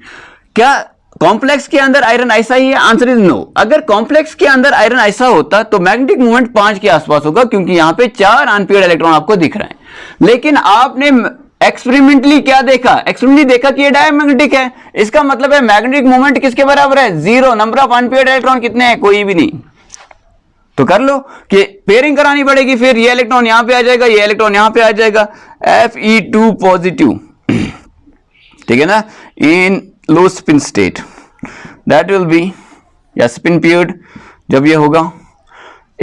क्या कॉम्प्लेक्स के अंदर आयरन ऐसा ही है? Answer is no. अगर कॉम्प्लेक्स के अंदर आयरन ऐसा होता तो मैग्नेटिक मोमेंट 5 के आसपास होगा, क्योंकि यहां पे 4 अनपेयर्ड इलेक्ट्रॉन आपको दिख रहे हैं। लेकिन आपने एक्सपेरिमेंटली क्या देखा? एक्सपेरिमेंटली देखा कि ये डायमैग्नेटिक है, इसका मतलब है मैग्नेटिक मोमेंट किसके बराबर है? 0। नंबर ऑफ अनपेयर्ड इलेक्ट्रॉन कितने हैं? कोई भी नहीं। तो कर लो कि पेयरिंग करानी पड़ेगी, फिर ये इलेक्ट्रॉन यहां पे आ जाएगा, ये इलेक्ट्रॉन यहां पे आ जाएगा, Fe2 पॉजिटिव, ठीक है ना, in low spin state, that will be, या स्पिन पीरियड जब ये होगा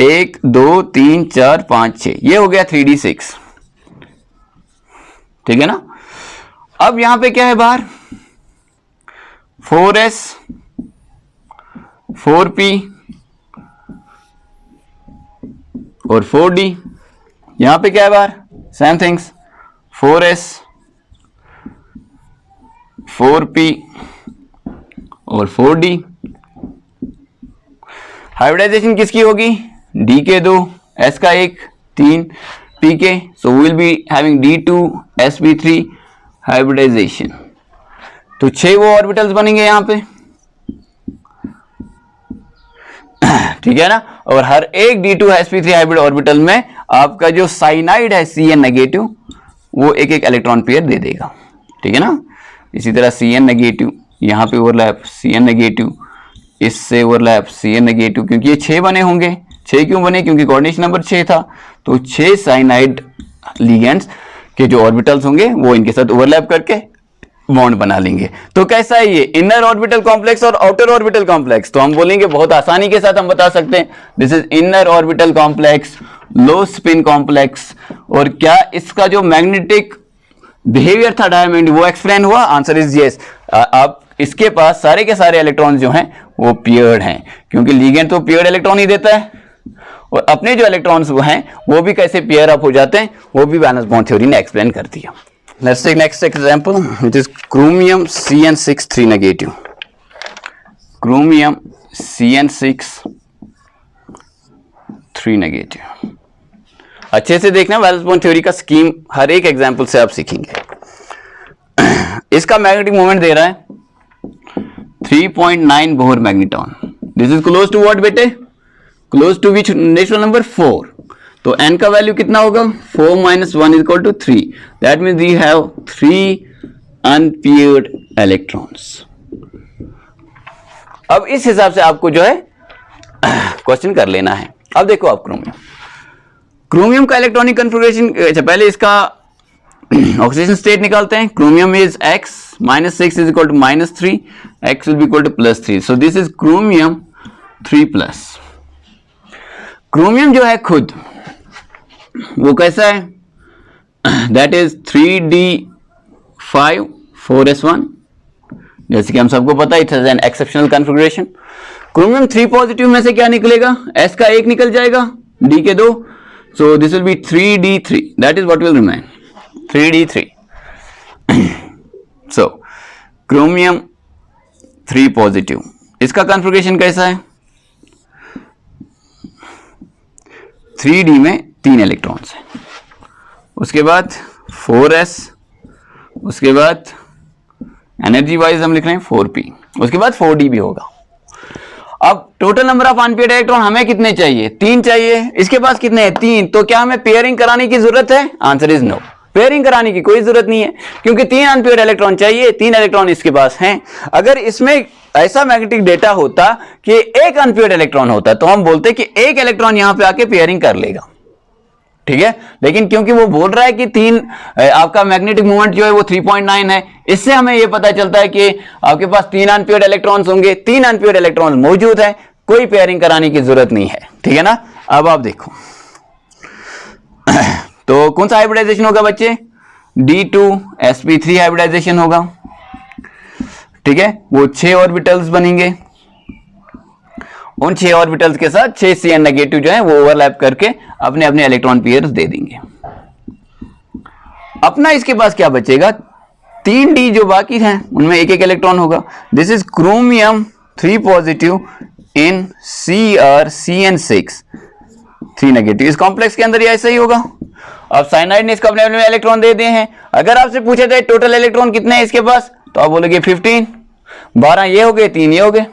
1 2 3 4 5 6, ये हो गया 3d6, ठीक है ना। अब यहां पे क्या है बाहर? 4s 4p और 4d। यहां पे क्या है बाहर? सेम थिंग्स, 4s 4p और 4d। हाइब्रिडाइजेशन किसकी होगी? डी के 2, एस का 1, 3 पी के, so will be having D2sp3 hybridization. तो 6 वो ऑर्बिटल्स बनेंगे यहां पे, ठीक है ना। और हर एक D2sp3 हाइब्रिड ऑर्बिटल में आपका जो साइनाइड है Cn नेगेटिव वो एक एक इलेक्ट्रॉन पेयर दे देगा, ठीक है ना। इसी तरह Cn नेगेटिव, यहाँ पे ओवरलैप Cn नेगेटिव, इससे ओवरलैप Cn नेगेटिव, क्योंकि ये 6 बने होंगे। 6 क्यों बने? क्योंकि कोऑर्डिनेशन नंबर 6 था। तो 6 साइनाइड लिगेंड्स के जो ऑर्बिटल्स होंगे वो इनके साथ ओवरलैप करके बॉन्ड बना लेंगे। तो कैसा है ये इनर ऑर्बिटल कॉम्प्लेक्स और आउटर ऑर्बिटल कॉम्प्लेक्स? तो हम बोलेंगे बहुत आसानी के साथ हम बता सकते हैं this is inner orbital complex, low spin complex. और क्या इसका जो मैग्नेटिक बिहेवियर था डायमंड वो एक्सप्लेन हुआ? Answer is yes. अब इसके पास सारे के सारे इलेक्ट्रॉन जो हैं वो पेयर्ड हैं, क्योंकि लिगेंड तो पेयर्ड इलेक्ट्रॉन ही देता है। और अपने जो इलेक्ट्रॉन्स वो हैं वो भी कैसे पेयर अप हो जाते हैं वो भी वैलेंस बॉन्ड थ्योरी ने एक्सप्लेन कर दिया। Let's take next example, which is chromium Cn6 3 negative. Chromium Cn6 3 negative. अच्छे से देखना, वैलेंस बॉन्ड थ्योरी का स्कीम हर एक एग्जाम्पल से आप सीखेंगे। इसका मैग्नेटिक मोमेंट दे रहा है 3.9 Bohr magneton. This is close to what बेटे? Close to which natural number 4। तो n का वैल्यू कितना होगा? 4 - 1 = 3। That means we have 3 unpaired electrons. अब इस हिसाब से आपको जो है क्वेश्चन कर लेना है। अब देखो आप क्रोमियम का इलेक्ट्रॉनिक कन्फिगरेशन, अच्छा पहले इसका ऑक्सीडेशन स्टेट निकालते हैं। Chromium is x -6 = -3, x will be equal to +3। So this is chromium 3+। Chromium जो है खुद वो कैसा है? दैट इज 3d5 4s1, जैसे कि हम सबको पता है it has an exceptional configuration. Chromium 3 positive में से क्या निकलेगा? s का 1 निकल जाएगा, d के 2, so this will B 3d3, that is what will remain 3d3। So chromium 3 positive, इसका कॉन्फ़िगरेशन कैसा है? 3d में 3 इलेक्ट्रॉन्स हैं, उसके बाद 4s, उसके बाद एनर्जी वाइज हम लिख रहे हैं 4p, उसके बाद 4d भी होगा। अब total number of unpaired electron हमें कितने चाहिए? 3 चाहिए। इसके पास कितने हैं? 3। तो क्या हमें पेयरिंग कराने की जरूरत है? आंसर इज नो, पेयरिंग कराने की कोई जरूरत नहीं है, क्योंकि 3 अनपेयर्ड इलेक्ट्रॉन चाहिए, 3 इलेक्ट्रॉन इसके पास हैं। अगर इसमें ऐसा मैग्नेटिक डेटा होता कि एक अनपेयर्ड इलेक्ट्रॉन होता तो हम बोलते कि एक इलेक्ट्रॉन यहां पे आके पेयरिंग कर लेगा, ठीक है। लेकिन क्योंकि वो बोल रहा है कि 3 आपका मैग्नेटिक मोमेंट जो है वो 3.9 है, इससे हमें ये पता चलता है कि आपके पास 3 अनपेयर्ड इलेक्ट्रॉन्स होंगे। 3 अनपेयर्ड इलेक्ट्रॉन मौजूद है, कोई पेयरिंग कराने की जरूरत नहीं है, ठीक है ना। अब आप देखो तो कौन सा हाइब्रिडाइजेशन होगा बच्चे? D2sp3 हाइब्रिडाइजेशन होगा, ठीक है। वो 6 ऑर्बिटल्स बनेंगे, उन 6 ऑर्बिटल्स के साथ 6 Cn नेगेटिव जो है वो ओवरलैप करके अपने अपने इलेक्ट्रॉन पेयर्स दे देंगे। अपना इसके पास क्या बचेगा? 3d जो बाकी हैं उनमें एक एक इलेक्ट्रॉन होगा। This is chromium 3 positive in Cn6 3 negative. इस कॉम्प्लेक्स के अंदर ये ऐसा ही होगा। अब साइनाइड ने इसको अपने अपने इलेक्ट्रॉन दे दिए हैं। अगर आपसे पूछा जाए टोटल इलेक्ट्रॉन कितने हैं इसके पास, तो आप बोलोगे 15, 12 ये हो गए, 3 ये हो गए।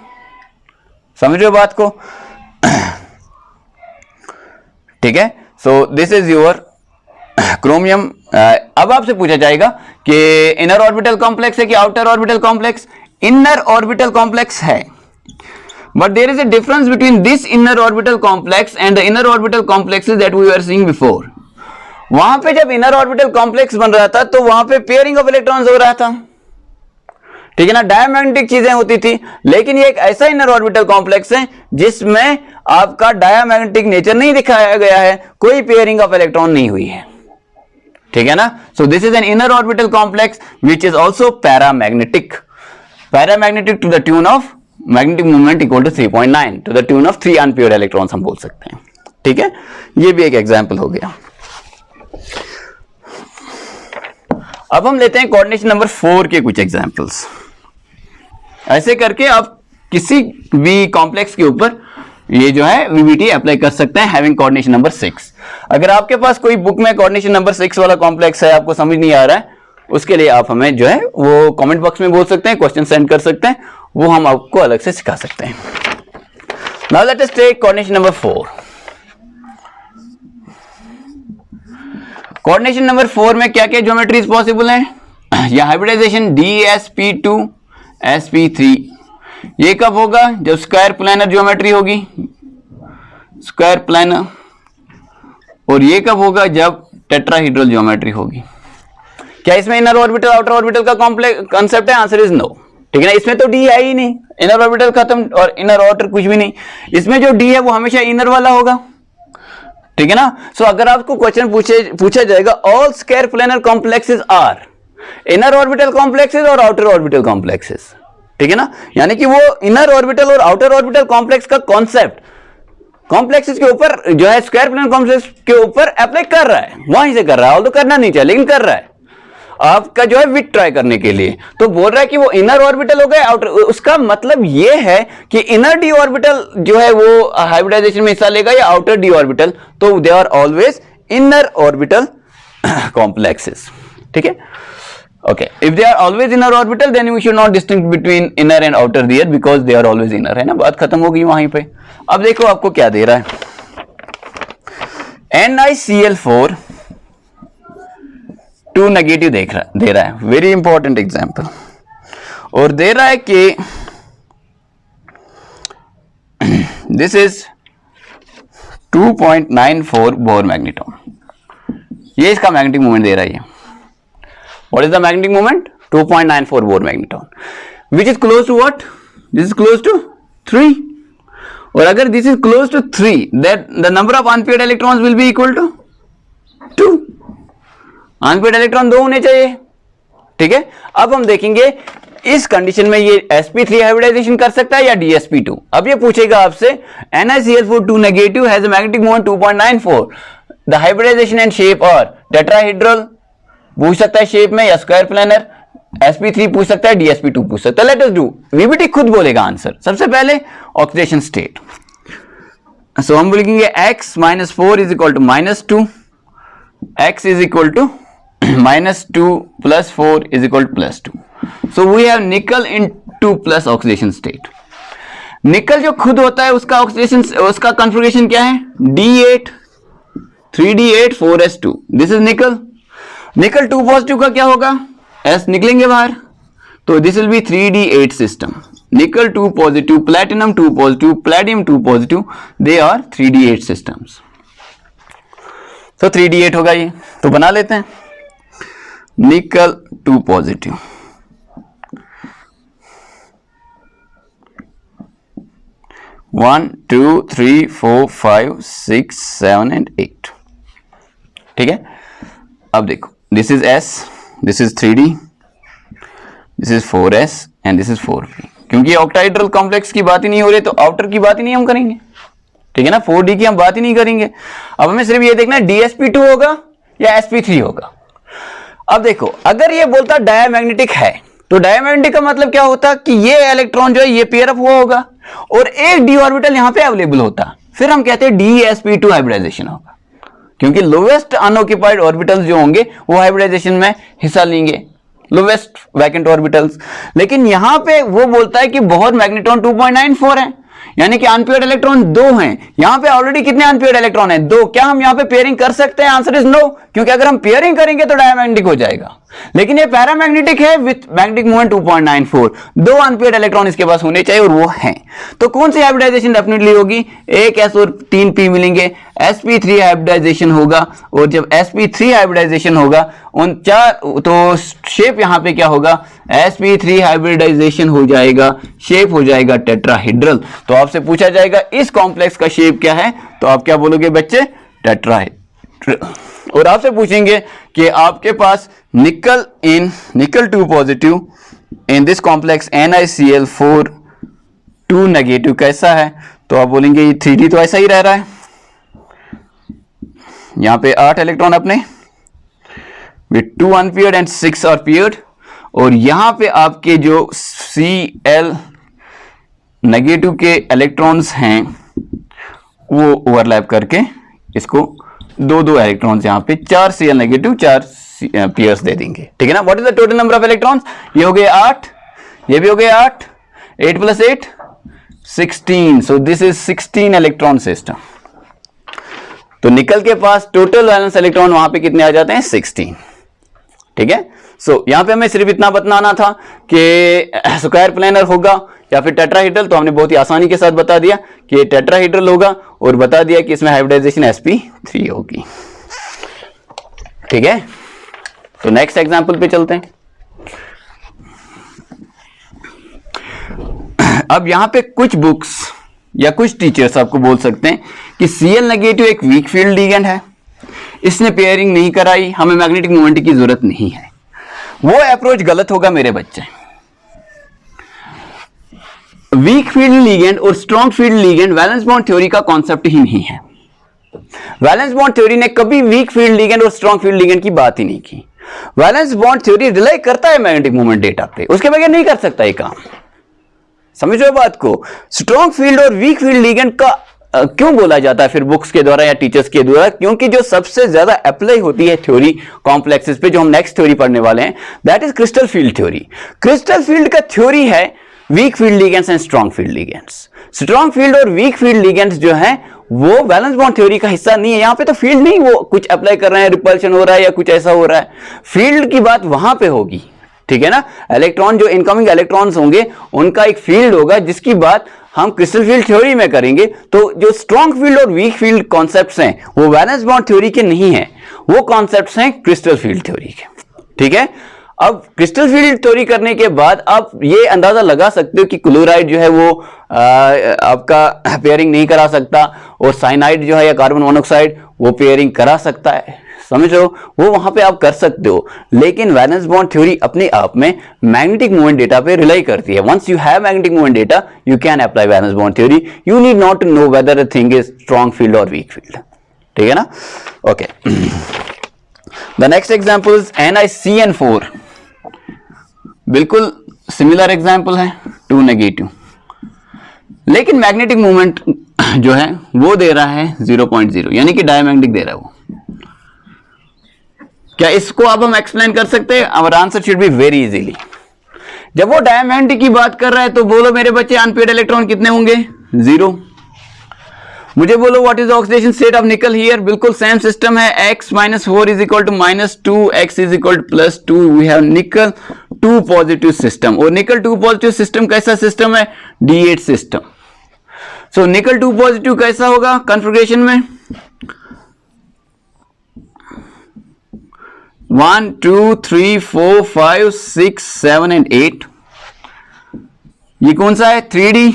समझ रहे हो बात को? ठीक है। सो दिस इज योर क्रोमियम। अब आपसे पूछा जाएगा कि इनर ऑर्बिटल कॉम्प्लेक्स है कि outer orbital complex? Inner orbital complex है, but there is a difference between this inner orbital complex and the inner orbital complexes that we were seeing before. वहां पे जब इनर ऑर्बिटल कॉम्प्लेक्स बन रहा था तो वहां पे पेयरिंग ऑफ इलेक्ट्रॉन्स हो रहा था, ठीक है ना, डायमैग्नेटिक चीजें होती थी। लेकिन ये एक ऐसा इनर ऑर्बिटल कॉम्प्लेक्स है जिसमें आपका डायमैग्नेटिक नेचर नहीं दिखाया गया है, कोई पेयरिंग ऑफ इलेक्ट्रॉन नहीं हुई है, ठीक है ना। So this is an inner orbital complex which is also paramagnetic, paramagnetic to the tune of magnetic moment equal to 3.9 to the tune of 3 unpaired electrons हम बोल सकते हैं, ठीक है। ये भी एक एग्जांपल हो गया। अब हम लेते हैं कोऑर्डिनेशन नंबर 4 के कुछ एग्जांपल्स। ऐसे करके आप किसी भी कॉम्प्लेक्स के ऊपर ये जो है वीबीटी अप्लाई कर सकते हैं हैविंग कोऑर्डिनेशन नंबर 6। अगर आपके पास कोई बुक में कोऑर्डिनेशन नंबर 6 वाला कॉम्प्लेक्स है, आपको समझ नहीं आ रहा है, उसके लिए आप हमें जो है वो कमेंट बॉक्स में बोल सकते हैं, क्वेश्चन सेंड कर सकते हैं, वो हम आपको अलग से सिखा सकते हैं। Now let us take coordination number 4। Coordination number 4 में क्या क्या ज्योमेट्रीज पॉसिबल हैं? या हाइब्रिडाइजेशन DSP2 SP3, ये कब होगा? जब स्क्वायर प्लानर ज्योमेट्री होगी, स्क्वायर प्लानर। और ये कब होगा? जब टेट्राहेड्रल ज्योमेट्री होगी। क्या इसमें इनर ऑर्बिटल आउटर ऑर्बिटल का कॉम्प्लेक्स कांसेप्ट है? Answer is no. ठीक है ना, इसमें तो डी है ही नहीं, इनर ऑर्बिटल खत्म और इनर आउटर कुछ भी नहीं। इसमें जो डी है वो हमेशा इनर वाला होगा। ठीक है ना। सो अगर आपको क्वेश्चन पूछा जाएगा all square planar complexes are inner orbital complexes और आउटर ऑर्बिटल कॉम्प्लेक्सेस, ठीक है ना, यानी कि वो इनर ऑर्बिटल और आउटर ऑर्बिटल कॉम्प्लेक्स का कॉन्सेप्ट कॉम्प्लेक्सेस के ऊपर जो है स्क्वायर प्लानर कॉम्प्लेक्स के ऊपर अप्लाई कर रहा है, वहीं से कर रहा है, ऑल्दो करना नहीं चाहिए लेकिन कर रहा है आपका जो है विथ ट्राई करने के लिए। तो बोल रहा है कि वो इनर ऑर्बिटल हो गए आउटर, उसका मतलब ये है कि इनर डी ऑर्बिटल जो है वो हाइब्रिडाइजेशन में हिस्सा लेगा या आउटर डी ऑर्बिटल, तो they are always inner orbital complexes. ठीक है, okay, if they are always inner orbital then we should not distinguish between inner and outer there because they are always inner, है ना, बात खत्म हो गई वहीं पे। अब देखो आपको क्या दे रहा है, NiCl4 2 नेगेटिव दे रहा है, वेरी इंपॉर्टेंट एग्जांपल, और दे रहा है कि दिस इज 2.94 बोर मैग्नेटॉन, ये इसका मैग्नेटिक मोमेंट दे रहा है। What is the magnetic moment? 2.94 Bohr magneton, which is close to what? This is close to 3. और अगर this is close to 3, that the number of unpaired electrons will be equal to 2. unpaired electron 2 होने चाहिए। ठीक है, अब हम देखेंगे इस कंडीशन में ये sp3 हाइब्रिडाइजेशन कर सकता है या dsp2। अब ये पूछेगा आपसे NiCl4 2 negative has a magnetic moment 2.94, the hybridization and shape or tetrahedral पूछ सकता है शेप में, या स्क्वायर प्लानर, sp3 पूछ सकता है, dsp2 पूछ सकता है। लेट अस डू, वीबीटी खुद बोलेगा आंसर। सबसे पहले ऑक्सीडेशन स्टेट, सो हम लिखेंगे x - 4 is equal to -2, x is equal to -2 + 4 is equal to +2। So we have nickel in 2 plus oxidation state. निकल जो खुद होता है उसका ऑक्सीडेशन, उसका कॉन्फ़िगरेशन क्या है? D8 3D8 4s2, this is निकल। निकल 2 पॉजिटिव का क्या होगा? S निकलेंगे बाहर, तो this will B 3D8 system. Nickel 2 positive, platinum 2 positive, platinum 2 positive, they are 3D8 systems. तो 3D8 होगा ये, तो बना लेते हैं। निकल 2 पॉजिटिव, वन 2 3 4 5 6 7 and 8। ठीक है, अब देखो this is S, this is 3D, this is 4S and this is 4P। क्योंकि ऑक्टाहेड्रल कॉम्प्लेक्स की बात ही नहीं हो रही तो आउटर की बात ही नहीं हम करेंगे। ठीक है ना, 4D की हम बात ही नहीं करेंगे। अब हमें सिर्फ ये देखना है DSP2 होगा या sp3 होगा। अब देखो अगर ये बोलता डायमैग्नेटिक है तो डायमैग्नेटिक का मतलब क्या होता कि ये इलेक्ट्रॉन जो है ये पेयर अप हुआ होगा और एक डी ऑर्बिटल यहां पे अवेलेबल होता, फिर हम कहते हैं DSP2 हाइब्रिडाइजेशन होगा, क्योंकि लोवेस्ट अनऑक्यूपाइड ऑर्बिटल्स जो होंगे वो हाइब्रिडाइजेशन में हिस्सा लेंगे, लोवेस्ट वैकेंट ऑर्बिटल्स। लेकिन यहां पे वो बोलता है कि बहुत मैग्नेटॉन 2.94 है, यानी कि अनपेयर्ड इलेक्ट्रॉन 2 हैं। यहां पे ऑलरेडी कितने अनपेयर्ड इलेक्ट्रॉन हैं? 2। क्या हम यहां पे पेयरिंग कर सकते हैं? आंसर इज नो, क्योंकि अगर हम पेयरिंग करेंगे तो डायमैग्नेटिक हो जाएगा। लेकिन ये पैरामैग्नेटिक है with magnetic moment 2.94, 2 unpaired electron इसके पास होने चाहिए और वो हैं। तो कौन सी हाइब्रिडाइजेशन डेफिनेटली होगी? एक S और 3 P मिलेंगे, sp3 हाइब्रिडाइजेशन होगा। और जब sp3 हाइब्रिडाइजेशन होगा उन 4, तो शेप यहां पे क्या होगा? sp3 हाइब्रिडाइजेशन हो जाएगा, शेप हो जाएगा टेट्राहेड्रल। तो आपसे पूछा जाएगा इस कॉम्प्लेक्स का शेप क्या है, तो आप क्या बोलोगे बच्चे? टेट्राहेड्रल। और आपसे पूछेंगे कि आपके पास निकल 2 positive in this complex NiCl4 2 negative कैसा है, तो आप बोलेंगे ये 3D तो ऐसा ही रह रहा है, यहां पे 8 इलेक्ट्रॉन अपने with 2 unpaired and 6 are paired, और यहां पे आपके जो Cl नेगेटिव के इलेक्ट्रॉन्स हैं वो ओवरलैप करके इसको दो दो इलेक्ट्रॉन्स यहाँ पे 4 Cl नेगेटिव 4 पेयर्स दे देंगे, ठीक है ना। What is the total number of electrons? ये हो गए 8, ये भी हो गए 8, 8 + 8 16, सो दिस इज 16 इलेक्ट्रॉन सिस्टम। तो निकल के पास टोटल वैलेंस इलेक्ट्रॉन वहां पे कितने आ जाते हैं? 16, ठीक है। सो यहां पे हमें सिर्फ इतना बताना था कि स्क्वायर प्लेनर होगा या फिर टेट्राहेड्रल, तो हमने बहुत ही आसानी के साथ बता दिया कि ये टेट्राहेड्रल होगा और बता दिया कि इसमें हाइब्रिडाइजेशन sp3 होगी, ठीक है। तो नेक्स्ट एग्जांपल पे चलते हैं। अब यहां पे कुछ बुक्स या कुछ टीचर्स आपको बोल सकते हैं कि Cl नेगेटिव एक वीक फील्ड लिगेंड है, इसने पेयरिंग नहीं कराई, हमें मैग्नेटिक मोमेंट की जरूरत नहीं है। वो अप्रोच गलत होगा मेरे बच्चे। वीक फील्ड लिगेंड और strong field ligand valence bond theory का कॉन्सेप्ट ही नहीं है। वैलेंस बॉन्ड थ्योरी ने कभी वीक फील्ड लिगेंड और स्ट्रॉन्ग फील्ड लिगेंड की बात ही नहीं की। वैलेंस बॉन्ड थ्योरी रिलाई करता है मैग्नेटिक मोमेंट डेटा पे, उसके बगैर नहीं कर सकता ये काम। समझो बात को। स्ट्रॉन्ग फील्ड और वीक फील्ड लिगेंड का क्यों बोला जाता है फिर बुक्स के द्वारा या टीचर्स के द्वारा? क्योंकि जो सबसे ज्यादा अप्लाई होती है थ्योरी कॉम्प्लेक्सेस पे, जो हम नेक्स्ट थ्योरी पढ़ने वाले हैं, that is crystal field theory. Crystal field का थ्योरी है weak field ligands and strong field ligands. Strong field और वीक फील्ड लिगेंड्स जो है वो वैलेंस बॉन्ड थ्योरी का हिस्सा नहीं है। यहां पे तो फील्ड नहीं, वो कुछ अप्लाई कर रहे हैं, रिपल्शन हो रहा है या कुछ ऐसा हो रहा है, फील्ड की बात वहां पे होगी, ठीक है ना। इलेक्ट्रॉन जो इनकमिंग इलेक्ट्रॉन्स होंगे उनका एक फील्ड होगा जिसकी बात हम क्रिस्टल फील्ड थ्योरी में करेंगे। तो जो स्ट्रॉन्ग फील्ड और वीक फील्ड कॉन्सेप्ट्स हैं वो वैलेंस बॉन्ड थ्योरी के नहीं है, वो कॉन्सेप्ट्स हैं क्रिस्टल फील्ड थ्योरी के, ठीक है। अब क्रिस्टल फील्ड थ्योरी करने के बाद आप ये अंदाजा लगा सकते हो कि क्लोराइड जो है वो आपका पेयरिंग नहीं करा सकता और साइनाइड जो है या कार्बन मोनोऑक्साइड वो पेयरिंग करा सकता है, समझ लो, वो वहां पे आप कर सकते हो। लेकिन वैलेंस बॉन्ड थ्योरी अपने आप में मैग्नेटिक मोमेंट डेटा पे रिलाई करती है। Once you have magnetic moment data you can apply valence bond theory. You need not to know whether a thing is strong field और वीक फील्ड, ठीक है ना। Okay, the next example is NiCN4। बिल्कुल सिमिलर एग्जांपल है, 2 नेगेटिव, लेकिन मैग्नेटिक मोमेंट जो है वो दे रहा है 0.0, यानी कि डायमैग्नेटिक दे रहा है वो। क्या इसको अब हम एक्सप्लेन कर सकते हैं? Our answer should be very easily. जब वो डायमैग्नेटिक की बात कर रहा है तो बोलो मेरे बच्चे अनपेयर्ड इलेक्ट्रॉन कितने होंगे? 0। मुझे बोलो what is the oxidation state of निकल हियर? बिल्कुल सेम सिस्टम है, x - 4 = -2, x = +2। वी हैव निकल 2 पॉजिटिव सिस्टम, और निकल 2 पॉजिटिव सिस्टम कैसा सिस्टम है? D8 system. सो निकल 2 पॉजिटिव कैसा होगा कॉन्फ़िगरेशन में? 1 2 3 4 5 6 7 एंड 8। ये कौन सा है? 3D।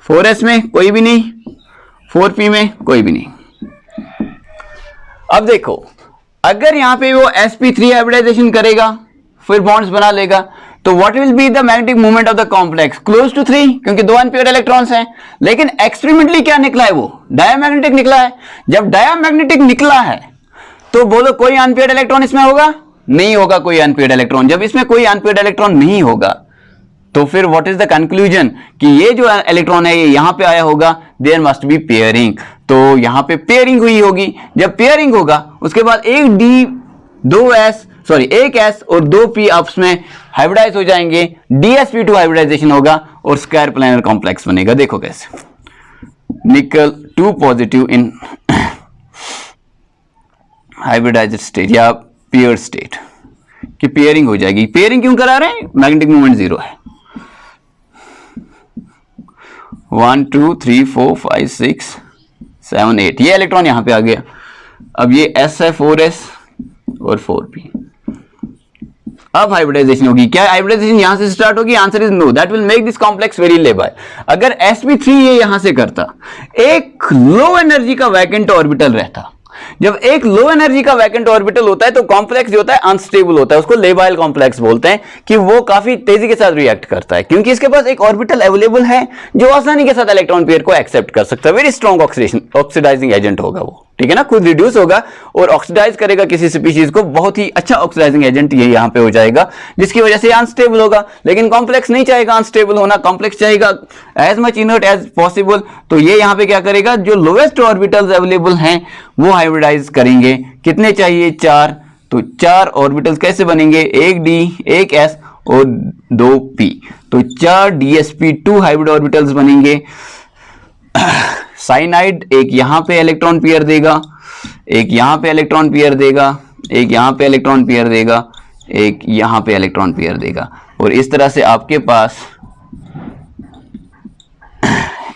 4s में कोई भी नहीं, 4p में कोई भी नहीं। अब देखो, अगर यहां पे वो sp3 हाइब्रिडाइजेशन करेगा फिर बॉन्ड्स बना लेगा, तो what will be the magnetic moment of the complex? Close to 3, क्योंकि 2 अनपेयर्ड इलेक्ट्रॉन्स हैं। लेकिन एक्सपेरिमेंटली क्या निकला है? वो डायमैग्नेटिक निकला है। जब डायमैग्नेटिक निकला है तो बोलो कोई अनपेयर्ड इलेक्ट्रॉन इसमें होगा? नहीं होगा कोई अनपेयर्ड इलेक्ट्रॉन। जब इसमें कोई अनपेयर्ड इलेक्ट्रॉन नहीं होगा तो फिर व्हाट इज द कंक्लूजन कि ये जो इलेक्ट्रॉन है ये यहां पे आया होगा, देयर मस्ट बी पेयरिंग। तो यहां पे पेयरिंग हुई होगी। जब पेयरिंग होगा उसके बाद एक S और 2p आपस में हाइब्रिडाइज हो जाएंगे, dsp2 हाइब्रिडाइजेशन होगा और स्क्वायर प्लेनर कॉम्प्लेक्स बनेगा। देखो कैसे, निकल 2 पॉजिटिव इन हाइब्रिडाइज्ड स्टेट या पेयर स्टेट की पेयरिंग हो जाएगी। पेयरिंग क्यों करा रहे हैं? मैग्नेटिक मोमेंट 0 है। 1 2 3 4 5 6 7 8, ये इलेक्ट्रॉन यहां पे आ गया। अब ये S है 4s और 4p। अब हाइब्रिडाइजेशन होगी। क्या हाइब्रिडाइजेशन यहां से स्टार्ट होगी? Answer is no, that will make this complex very labile. अगर sp3 ये यहां से करता, एक लो एनर्जी का वैकेंट ऑर्बिटल रहता। जब एक लो एनर्जी का वैकेंट ऑर्बिटल होता है तो कॉम्प्लेक्स जो होता है अनस्टेबल होता है, उसको लेबाइल कॉम्प्लेक्स बोलते हैं, कि वो काफी तेजी के साथ रिएक्ट करता है क्योंकि इसके पास एक ऑर्बिटल अवेलेबल है जो आसानी के साथ इलेक्ट्रॉन पेयर को एक्सेप्ट कर सकता है। वेरी स्ट्रॉन्ग ऑक्सीडाइजिंग एजेंट होगा वो। ठीक है ना, खुद रिड्यूस होगा और ऑक्सीडाइज करेगा किसी स्पीशीज को, बहुत ही अच्छा ऑक्सीडाइजिंग एजेंट ये यहाँ पे हो जाएगा, जिसकी वजह से अनस्टेबल होगा। लेकिन कॉम्प्लेक्स नहीं चाहेगा अनस्टेबल होना, कॉम्प्लेक्स चाहेगा as much inert as possible. तो ये यहाँ पे क्या करेगा, जो लोएस्ट ऑर्बिटल्स अवेलेबल हैं वो हाइब्रिडाइज करेंगे। कितने चाहिए, 4। तो 4 ऑर्बिटल्स कैसे बनेंगे, एक डी, एक एस और 2 पी। तो 4 dsp2 हाइब्रिड ऑर्बिटल्स बनेंगे। साइनाइड एक यहां पे इलेक्ट्रॉन पेयर देगा, एक यहां पे इलेक्ट्रॉन पेयर देगा, एक यहां पे इलेक्ट्रॉन पेयर देगा, एक यहां पे इलेक्ट्रॉन पेयर देगा, और इस तरह से आपके पास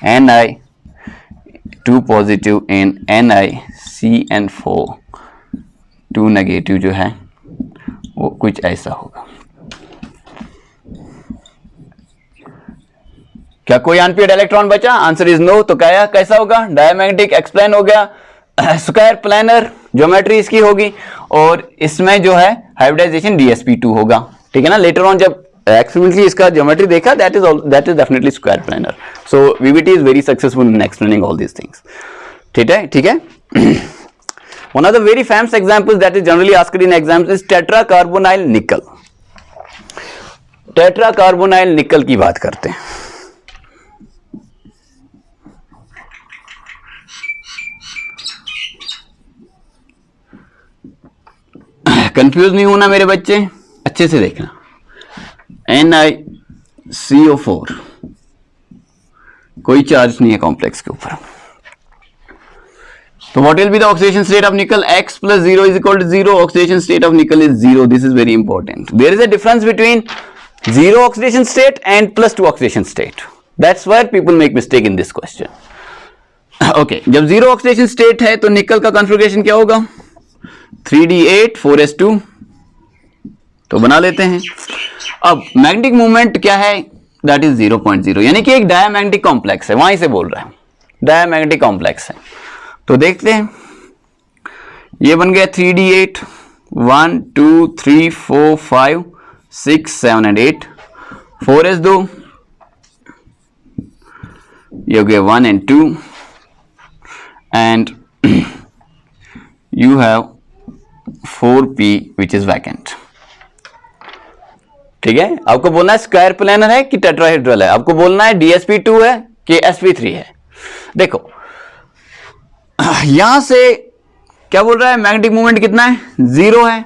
Ni2 positive and NiCN4 2 negative जो है वो कुछ ऐसा होगा। क्या कोई अनपेयर्ड इलेक्ट्रॉन बचा, आंसर इज नो। तो क्या कैसा होगा, डायमैग्नेटिक एक्सप्लेन हो गया, स्क्वायर प्लानर ज्योमेट्री इसकी होगी, और इसमें जो है हाइब्रिडाइजेशन dsp2 होगा। ठीक है ना, लेटर ऑन जब एक्सपेरिमेंटली इसका ज्योमेट्री देखा, that is definitely square planar. So VBT is very successful in explaining all these things. ठीक है, ठीक है। One of the very famous examples that is generally asked in exams is tetracarbonyl nickel. टेट्राकार्बोनाइल निकल की बात करते हैं। कंफ्यूज नहीं होना मेरे बच्चे, अच्छे से देखना। NiCO4 कोई चार्ज नहीं है कॉम्प्लेक्स के ऊपर। So what will be the oxidation state of nickel? X plus 0 is equal to 0. Oxidation state of nickel is 0. This is very important. There is a difference between 0 oxidation state and plus 2 oxidation state. That's where people make mistake in this question. Okay, जब 0 oxidation state है तो निकल का कॉन्फ़िगरेशन क्या होगा? 3d8 4s2 तो बना लेते हैं। अब मैग्नेटिक मूवमेंट क्या है? That is 0.0, यानी कि एक डायमैग्नेटिक कॉम्प्लेक्स है, वहीं से बोल रहा है, डायमैग्नेटिक कॉम्प्लेक्स है। तो देखते हैं, ये बन गया 3d8 1 2 3 4 5 6 7 एंड 8 4s2 ये हो गया 1 and 2 and you have 4p which is vacant। ठीक है, आपको बोलना है स्क्वायर प्लानर है कि टेट्राहेड्रल है, आपको बोलना है dsp2 है कि sp3 है। देखो यहां से क्या बोल रहा है, मैग्नेटिक मूवमेंट कितना है, 0 है।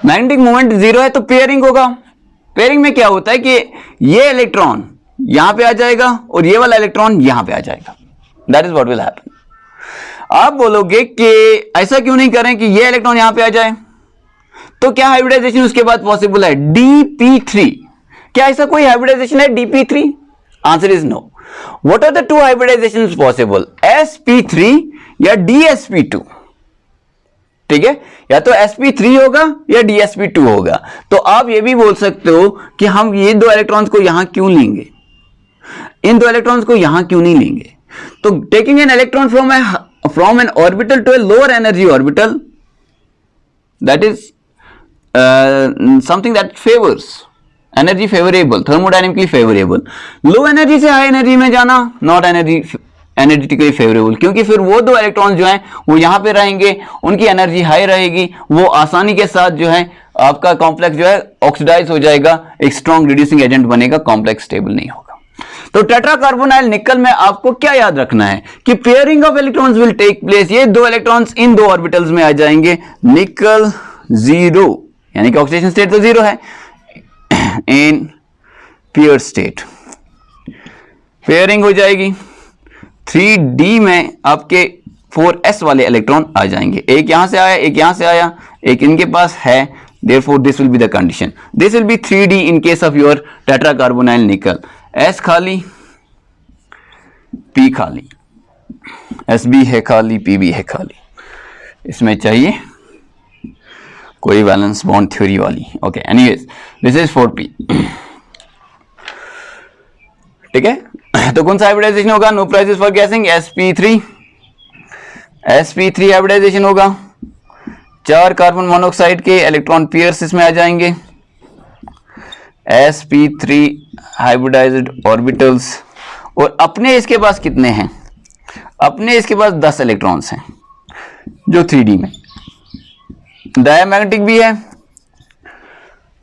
मैग्नेटिक मूवमेंट 0 है तो पेयरिंग होगा। पेयरिंग में क्या होता है कि ये इलेक्ट्रॉन यहां पे आ जाएगा और ये वाला इलेक्ट्रॉन यहां पे आ जाएगा। That is what will happen. आप बोलोगे कि ऐसा क्यों नहीं करें कि ये इलेक्ट्रॉन यहां पे आ जाए, तो क्या हाइब्रिडाइजेशन उसके बाद पॉसिबल है, dp3? क्या ऐसा कोई हाइब्रिडाइजेशन है dp3? Answer is no. What are the two hybridizations possible, sp3 या dsp2? ठीक है, या तो sp3 होगा या dsp2 होगा। तो आप ये भी बोल सकते हो कि हम ये दो इलेक्ट्रॉन्स को यहां क्यों लेंगे, इन दो इलेक्ट्रॉन्स को यहां क्यों नहीं लेंगे। तो taking an electron from an orbital to a lower energy orbital, that is something that favours energy favourable, thermodynamically favourable. Low energy से हाई एनर्जी में जाना नॉट एनर्जेटिकली फेवरेबल, क्योंकि फिर वो दो इलेक्ट्रॉन्स जो हैं वो यहां पे रहेंगे, उनकी एनर्जी हाई रहेगी, वो आसानी के साथ जो है आपका कॉम्प्लेक्स जो है ऑक्सीडाइज हो जाएगा, एक स्ट्रॉन्ग रिड्यूसिंग एजेंट बनेगा, कॉम्प्लेक्स स्टेबल नहीं होगा। तो टेट्राकार्बोनाइल निकल में आपको क्या याद रखना है कि pairing of electrons will take place, ये दो इलेक्ट्रॉन्स इन दो ऑर्बिटल्स में आ जाएंगे, निकल 0 यानी कि ऑक्सीडेशन स्टेट तो 0 है, इन पेयर स्टेट पेयरिंग हो जाएगी। 3d में आपके 4s वाले इलेक्ट्रॉन आ जाएंगे, एक यहां से आया, एक यहां से आया, एक इनके पास है, therefore this will be the condition, this will be 3d in case of your tetracarbonyl nickel। s खाली, p खाली, sb है खाली, pb है खाली, इसमें चाहिए कोई वैलेंस बॉन्ड थ्योरी वाली। Okay, anyways this is 4p। ठीक है, तो कौन सा हाइब्रिडाइजेशन होगा, no prizes for guessing, sp3 hybridization होगा। 4 कार्बन मोनोऑक्साइड के इलेक्ट्रॉन पेयर्स इसमें आ जाएंगे, sp3 हाइब्रिडाइज्ड ऑर्बिटल्स, और अपने इसके पास कितने हैं, अपने इसके पास 10 इलेक्ट्रॉन्स हैं, जो 3D में, डायमैग्नेटिक भी है,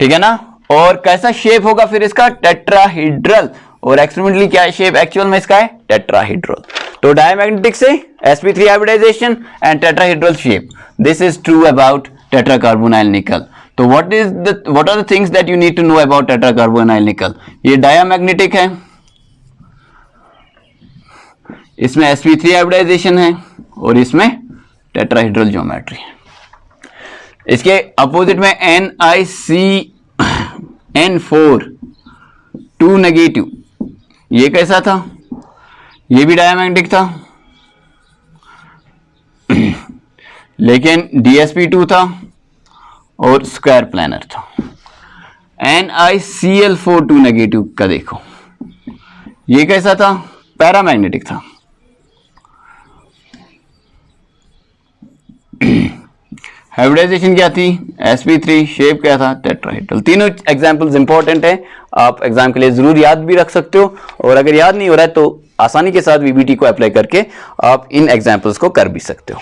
ठीक है ना। और कैसा शेप होगा फिर इसका, टेट्राहीड्रल, और एक्सपेरिमेंटली क्या शेप एक्चुअल में इसका है, टेट्राहीड्रल। तो डायमैग्नेटिक से sp3 hybridization and tetrahedral shape, this is true about tetracarbonyl nickel. तो what are the things that you need to know about tetracarbonyl nickel. ये डायमैग्नेटिक है, इसमें sp3 हाइब्रिडाइजेशन है और इसमें टेट्राहीड्रल ज्योमेट्री है। इसके अपोजिट में NiCN4 2 नेगेटिव, ये कैसा था, ये भी डायमैग्नेटिक था लेकिन DsP2 था और स्क्वायर प्लानर था। NiCl4 2 नेगेटिव का देखो, ये कैसा था, पैरामैग्नेटिक था। हाइब्रिडाइजेशन क्या थी, sp3, शेप क्या था, टेट्राहीड्रल। तीनों एग्जांपल्स इंपॉर्टेंट है, आप एग्जाम के लिए जरूर याद भी रख सकते हो, और अगर याद नहीं हो रहा है तो आसानी के साथ VBT को अप्लाई करके आप इन एग्जांपल्स को कर भी सकते हो,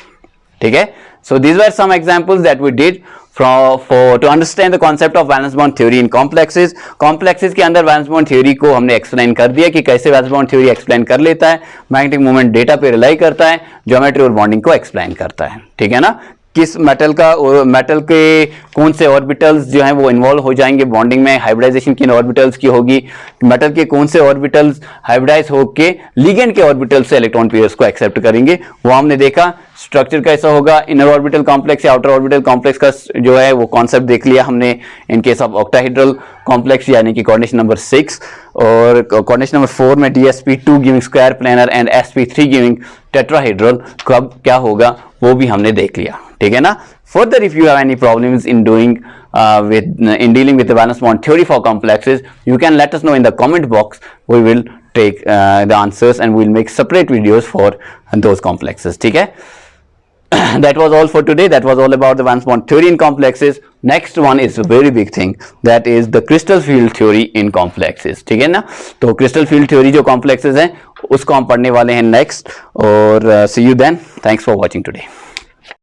ठीक है। So these were some examples that we did to understand the concept of valence bond theory in complexes. Complexes के अंदर valence bond theory को हमने एक्सप्लेन कर दिया कि कैसे valence bond theory एक्सप्लेन कर लेता है, मैग्नेटिक मोमेंट डेटा पे रिलाई करता है, ज्योमेट्री और बॉन्डिंग को एक्सप्लेन करता है, ठीक है ना। किस मेटल का, मेटल के कौन से ऑर्बिटल्स जो हैं वो इन्वॉल्व हो जाएंगे बॉन्डिंग में, हाइब्रिडाइजेशन किन ऑर्बिटल्स की होगी, मेटल के कौन से ऑर्बिटल्स हाइब्रिडाइज होके लिगेंड के ऑर्बिटल से इलेक्ट्रॉन पेयर्स को एक्सेप्ट करेंगे, वो हमने देखा। स्ट्रक्चर कैसा होगा, इनर ऑर्बिटल कॉम्प्लेक्स या आउटर ऑर्बिटल कॉम्प्लेक्स का जो है वो कॉन्सेप्ट देख लिया हमने in case of octahedral complex, यानी कि कोऑर्डिनेशन नंबर 6, और कोऑर्डिनेशन नंबर 4 में DsP2 giving square planar and sp3 giving tetrahedral कब क्या होगा वो भी हमने देख लिया, ठीक है ना। Further, if you have any problems in dealing with the valence bond theory for complexes, you can let us know in the comment box. We will take the answers and we will make separate videos for those complexes, ठीक है। That was all for today. That was all about the valence bond theory in complexes. Next one is a very big thing, that is the crystal field theory in complexes, ठीक है ना। तो crystal field theory जो complexes हैं उसको हम पढ़ने वाले हैं next, और see you then. Thanks for watching today.